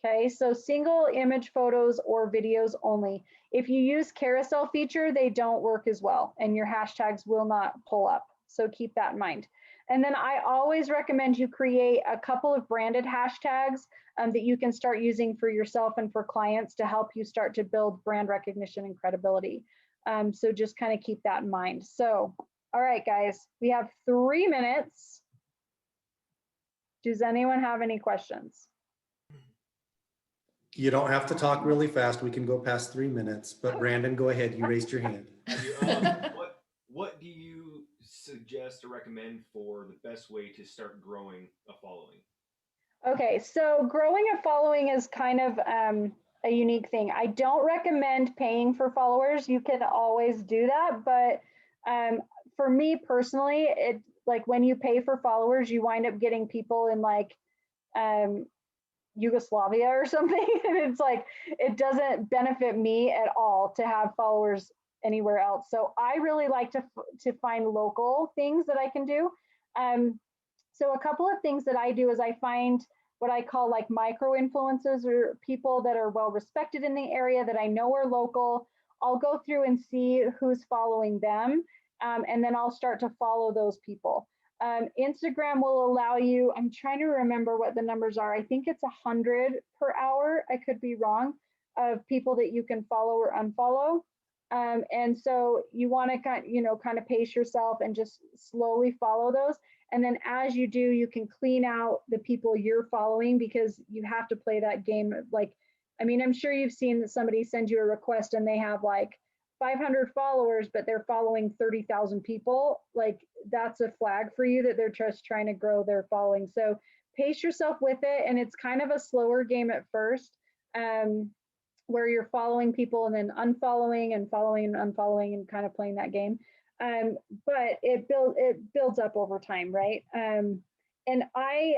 Okay, so single image photos or videos only. If you use carousel feature, they don't work as well and your hashtags will not pull up. So keep that in mind. And then I always recommend you create a couple of branded hashtags that you can start using for yourself and for clients to help you start to build brand recognition and credibility. So just kind of keep that in mind. So, all right, guys, we have 3 minutes Does anyone have any questions? You don't have to talk really fast. We can go past 3 minutes, but Brandon, go ahead. You raised your hand. I do. What do you suggest or recommend for the best way to start growing a following? Okay, so growing a following is kind of a unique thing. I don't recommend paying for followers. You can always do that, but for me personally, it like when you pay for followers, you wind up getting people in like Yugoslavia or something, and it's like it doesn't benefit me at all to have followers anywhere else. So I really like to find local things that I can do. So a couple of things that I do is I find what I call like micro influencers, or people that are well respected in the area that I know are local. I'll go through and see who's following them, and then I'll start to follow those people. Instagram will allow you, I'm trying to remember what the numbers are. I think it's 100 per hour. I could be wrong, of people that you can follow or unfollow. And so you want to kind of pace yourself and just slowly follow those. And then as you do, you can clean out the people you're following, because you have to play that game. Like, I mean, I'm sure you've seen that somebody sends you a request and they have like 500 followers, but they're following 30,000 people. Like, that's a flag for you that they're just trying to grow their following. So pace yourself with it. And it's kind of a slower game at first, where you're following people and then unfollowing and following and unfollowing and kind of playing that game. But it builds up over time, right? And I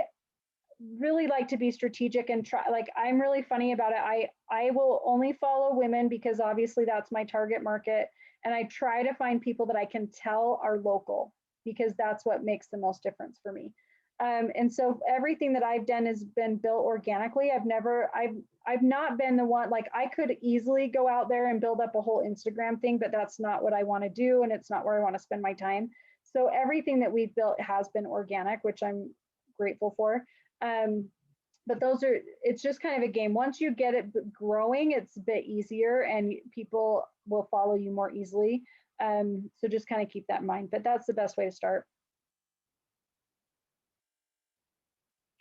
really like to be strategic and try, like, I'm really funny about it. I will only follow women because obviously that's my target market. And I try to find people that I can tell are local, because that's what makes the most difference for me. And so everything that I've done has been built organically. I've not been the one, like, I could easily go out there and build up a whole Instagram thing, but that's not what I want to do. And it's not where I want to spend my time. So everything that we've built has been organic, which I'm grateful for. But it's just kind of a game. Once you get it growing, it's a bit easier and people will follow you more easily. So just kind of keep that in mind, but that's the best way to start.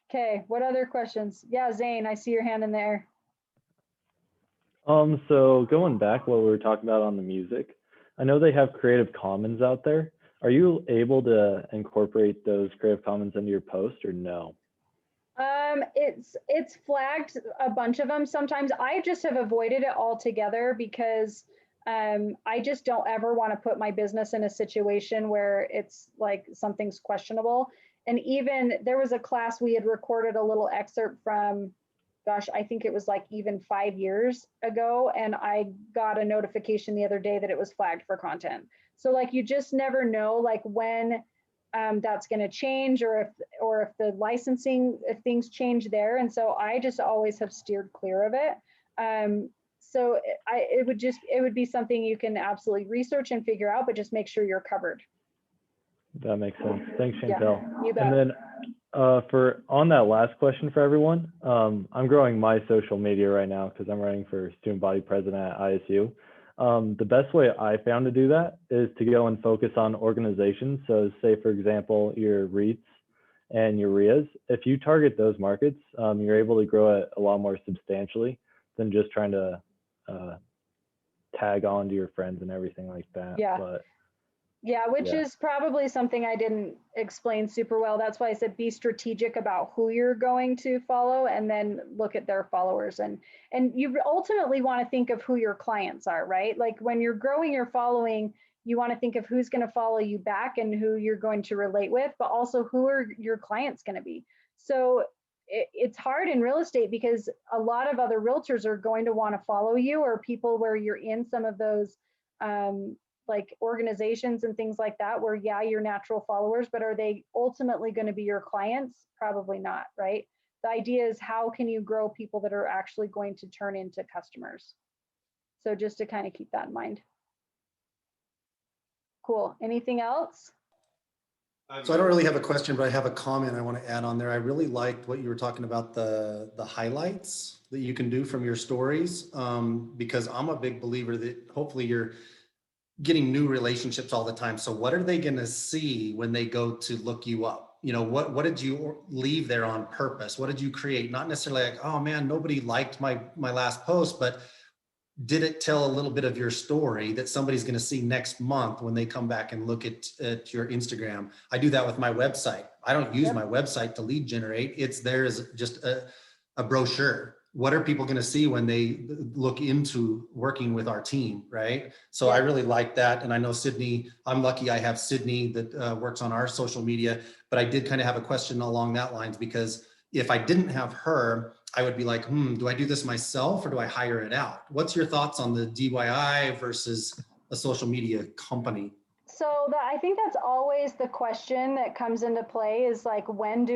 Okay, what other questions? Yeah, Zane, I see your hand in there. So going back what we were talking about on the music, I know they have Creative Commons out there. Are you able to incorporate those Creative Commons into your post or no? It's flagged a bunch of them. Sometimes I just have avoided it altogether because I just don't ever want to put my business in a situation where it's like something's questionable. And even there was a class we had recorded a little excerpt from, gosh, I think it was like even 5 years ago. And I got a notification the other day that it was flagged for content. So like, you just never know like when that's going to change, or if the licensing, if things change there. And so I just always have steered clear of it. So it would be something you can absolutely research and figure out, but just make sure you're covered. That makes sense. Thanks, Chantel. Yeah, you bet. And then on that last question for everyone, I'm growing my social media right now because I'm running for student body president at ISU. The best way I found to do that is to go and focus on organizations. So say, for example, your REITs and your RIAs. If you target those markets, you're able to grow it a lot more substantially than just trying to tag on to your friends and everything like that. Yeah. But yeah, which is probably something I didn't explain super well. That's why I said be strategic about who you're going to follow and then look at their followers. And you ultimately want to think of who your clients are, right? Like when you're growing your following, you want to think of who's going to follow you back and who you're going to relate with, but also who are your clients going to be. So it's hard in real estate because a lot of other realtors are going to want to follow you, or people where you're in some of those like organizations and things like that, where yeah, you're natural followers, but are they ultimately going to be your clients? Probably not, right? The idea is how can you grow people that are actually going to turn into customers? So just to kind of keep that in mind. Cool. Anything else? So I don't really have a question, but I have a comment I want to add on there. I really liked what you were talking about, the highlights that you can do from your stories, because I'm a big believer that hopefully you're getting new relationships all the time. So what are they going to see when they go to look you up? you know, what did you leave there on purpose? What did you create? Not necessarily like, oh man, nobody liked my last post, but did it tell a little bit of your story that somebody's going to see next month when they come back and look at your Instagram? I do that with my website. I don't use my website to lead generate. It's there as just a brochure. What are people going to see when they look into working with our team, right? So I really like that. And I know Sydney, I'm lucky I have Sydney that works on our social media, but I did kind of have a question along that lines, because if I didn't have her, I would be like, do I do this myself or do I hire it out? What's your thoughts on the DIY versus a social media company? So I think that's always the question that comes into play, is like, when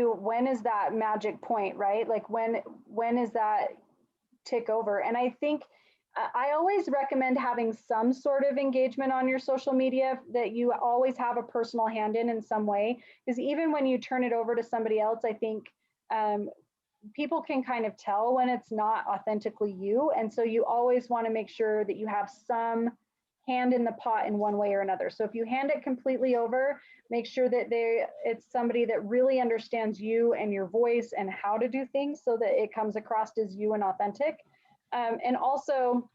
is that magic point, right? Like when is that tick over? And I think I always recommend having some sort of engagement on your social media, that you always have a personal hand in some way, because even when you turn it over to somebody else, I think people can kind of tell when it's not authentically you. And so you always want to make sure that you have some hand in the pot in one way or another. So if you hand it completely over, make sure that it's somebody that really understands you and your voice and how to do things, so that it comes across as you and authentic. And also,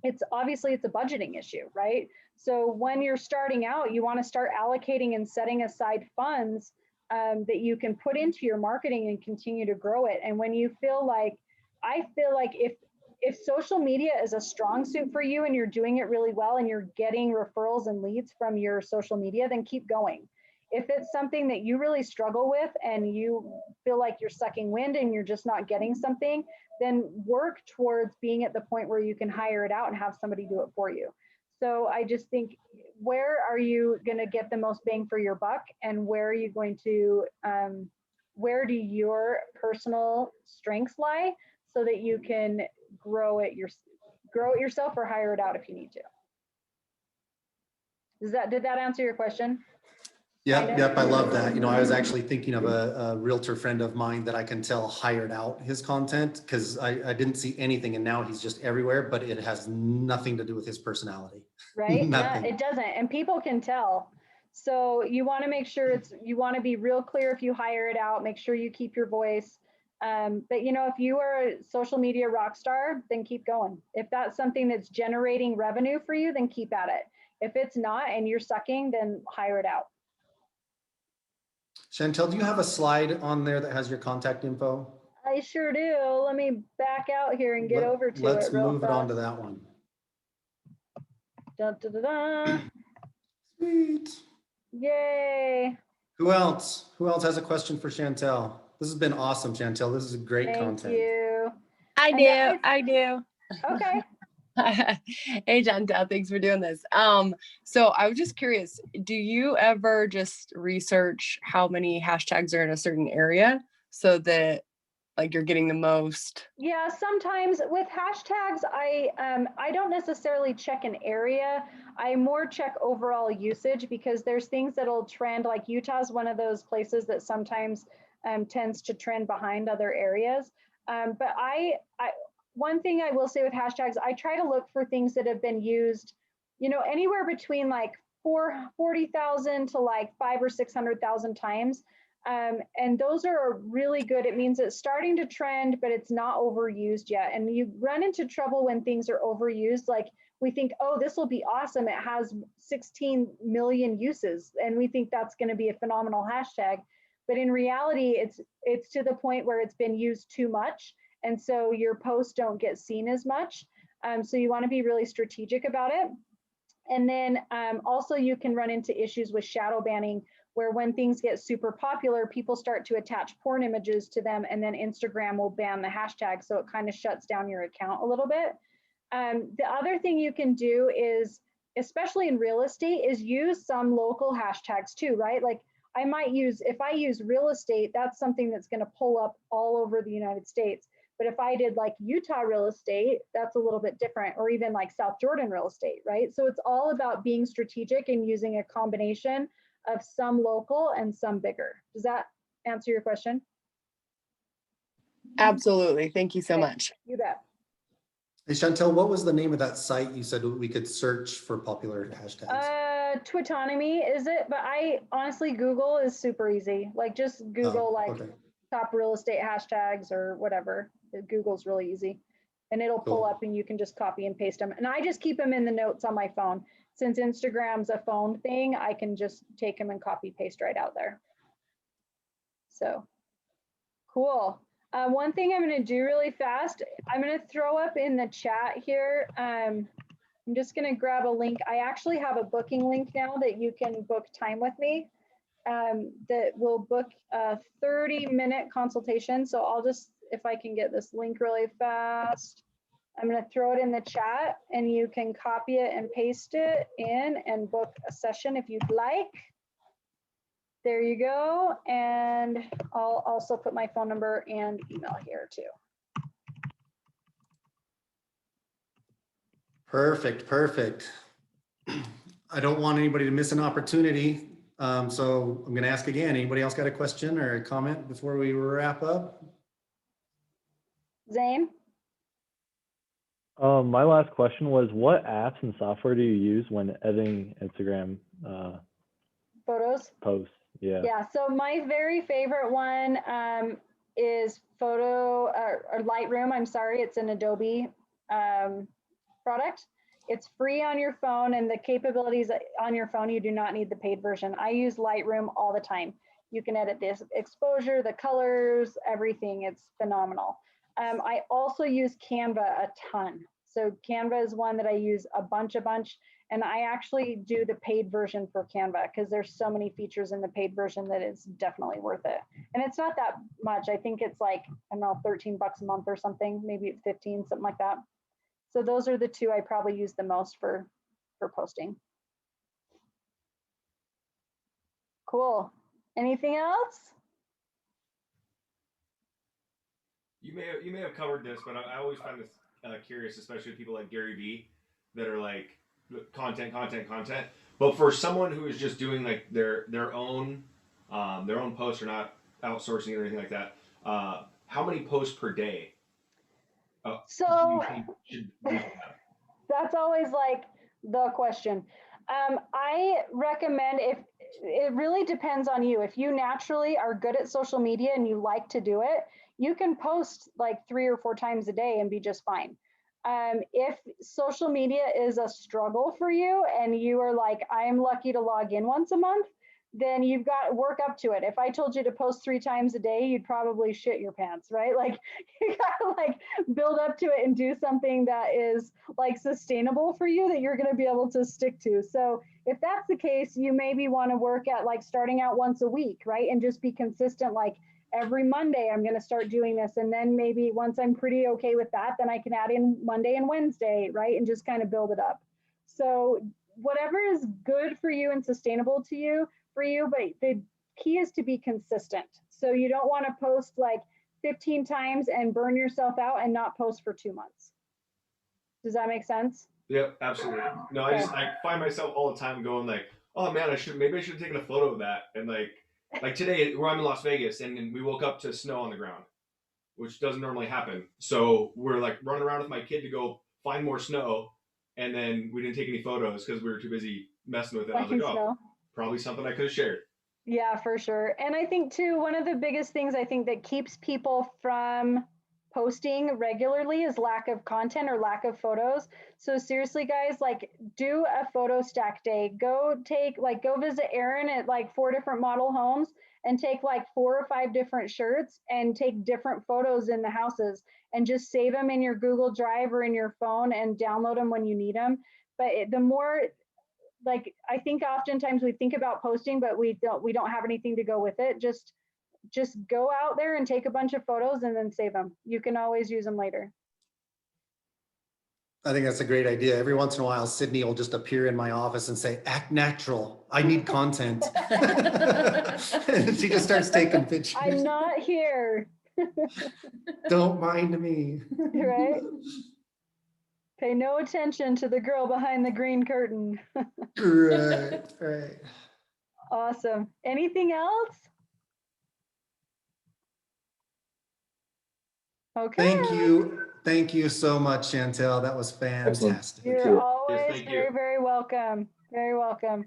it's a budgeting issue, right? So when you're starting out, you want to start allocating and setting aside funds that you can put into your marketing and continue to grow it. And when you I feel like if social media is a strong suit for you and you're doing it really well and you're getting referrals and leads from your social media, then keep going. If it's something that you really struggle with and you feel like you're sucking wind and you're just not getting something, then work towards being at the point where you can hire it out and have somebody do it for you. So I just think, where are you going to get the most bang for your buck, and where are you going to, where do your personal strengths lie, so that you can grow it yourself or hire it out if you need to. Did that answer your question? Yep, I love that. You know, I was actually thinking of a realtor friend of mine that I can tell hired out his content, because I didn't see anything, and now he's just everywhere, but it has nothing to do with his personality. Right? Nothing. It doesn't, and people can tell. So you want to make sure you want to be real clear if you hire it out, make sure you keep your voice. But you know, if you are a social media rock star, then keep going. If that's something that's generating revenue for you, then keep at it. If it's not and you're sucking, then hire it out. Chantel, do you have a slide on there that has your contact info? I sure do. Let me back out here and get over to it. Let's move it on to that one. Dun, dun, dun, dun. Sweet. Yay. Who else has a question for Chantel? This has been awesome, Chantel. This is great content. Thank you. I do. Okay. Hey, Chantel, thanks for doing this. So I was just curious, do you ever just research how many hashtags are in a certain area so that like you're getting the most? Yeah, sometimes with hashtags, I don't necessarily check an area. I more check overall usage, because there's things that'll trend. Like Utah's one of those places that sometimes tends to trend behind other areas. But one thing I will say with hashtags, I try to look for things that have been used, you know, anywhere between like 40,000 to like 500,000 or 600,000 times. And those are really good. It means it's starting to trend, but it's not overused yet. And you run into trouble when things are overused. Like we think, oh, this will be awesome. It has 16 million uses. And we think that's going to be a phenomenal hashtag. But in reality, it's to the point where it's been used too much. And so your posts don't get seen as much. So you want to be really strategic about it. And then also you can run into issues with shadow banning, where when things get super popular, people start to attach porn images to them, and then Instagram will ban the hashtag. So it kind of shuts down your account a little bit. The other thing you can do is, especially in real estate, is use some local hashtags too, right? Like if I use real estate, that's something that's going to pull up all over the United States. But if I did like Utah real estate, that's a little bit different, or even like South Jordan real estate, right? So it's all about being strategic and using a combination of some local and some bigger. Does that answer your question? Absolutely. Thank you so much. You bet. Hey, Chantel, what was the name of that site you said we could search for popular hashtags? Twitonomy is it? But I honestly, Google is super easy. Like just Google like Okay, top real estate hashtags or whatever. Google's really easy. And it'll pull Cool. up and you can just copy and paste them. And I just keep them in the notes on my phone. Since Instagram's a phone thing, I can just take them and copy paste right out there. So cool. One thing I'm going to do really fast, I'm going to throw up in the chat here. I'm just going to grab a link. I actually have a booking link now that you can book time with me that will book a 30-minute consultation. So I'll just, if I can get this link really fast, I'm going to throw it in the chat and you can copy it and paste it in and book a session if you'd like. There you go. And I'll also put my phone number and email here too. perfect, perfect. I don't want anybody to miss an opportunity. So I'm gonna ask again, anybody else got a question or a comment before we wrap up? Zane? My last question was, what apps and software do you use when editing Instagram Photos? posts? Yeah. Yeah, so my very favorite one is Photo or Lightroom. I'm sorry, it's an Adobe product. It's free on your phone and the capabilities on your phone, you do not need the paid version. I use Lightroom all the time. You can edit this exposure, the colors, everything. It's phenomenal. I also use Canva a ton. So Canva is one that I use a bunch, and I actually do the paid version for Canva because there's so many features in the paid version that it's definitely worth it. And it's not that much. I think it's like, I don't know, 13 bucks a month or something, maybe 15, something like that. So those are the two I probably use the most for posting. Cool. Anything else? You may have covered this, but I always find this curious, especially with people like Gary Vee that are like content. But for someone who is just doing like their own posts, or not outsourcing or anything like that, how many posts per day? So do you think should we have? that's always like the question. I recommend, if it really depends on you. If you naturally are good at social media and you like to do it, you can post like 3 or 4 times a day and be just fine. If social media is a struggle for you and you are like, I'm lucky to log in once a month, then you've got to work up to it. If I told you to post 3 times a day, you'd probably shit your pants, right? Like you gotta like build up to it and do something that is like sustainable for you that you're gonna be able to stick to. So if that's the case, you maybe want to work at like starting out once a week, right? And just be consistent, like every Monday I'm gonna start doing this. And then maybe once I'm pretty okay with that, then I can add in Monday and Wednesday, right? And just kind of build it up. So whatever is good for you and sustainable to you, for you, but the key is to be consistent. So you don't want to post like 15 times and burn yourself out and not post for 2 months. Does that make sense? Yep, absolutely. No, I find myself all the time going like, oh man, maybe I should have taken a photo of that. And like today, where I'm in Las Vegas, and we woke up to snow on the ground, which doesn't normally happen. So we're like running around with my kid to go find more snow, and then we didn't take any photos because we were too busy messing with it. I was like, oh, probably something I could have shared. Yeah, for sure. And I think too, one of the biggest things I think that keeps people from posting regularly is lack of content or lack of photos. So seriously, guys, like do a photo stack day. Go visit Erin at like 4 different model homes and take like 4 or 5 different shirts and take different photos in the houses and just save them in your Google Drive or in your phone and download them when you need them. But the more, like, I think oftentimes we think about posting, but we don't have anything to go with it. Just go out there and take a bunch of photos and then save them. You can always use them later. I think that's a great idea. Every once in a while, Sydney will just appear in my office and say, act natural. I need content. And she just starts taking pictures. I'm not here. Don't mind me. Right? Pay no attention to the girl behind the green curtain. Right. Awesome. Anything else? Okay. Thank you so much, Chantel. That was fantastic. You're always Yes, thank you. very, very welcome. Very welcome.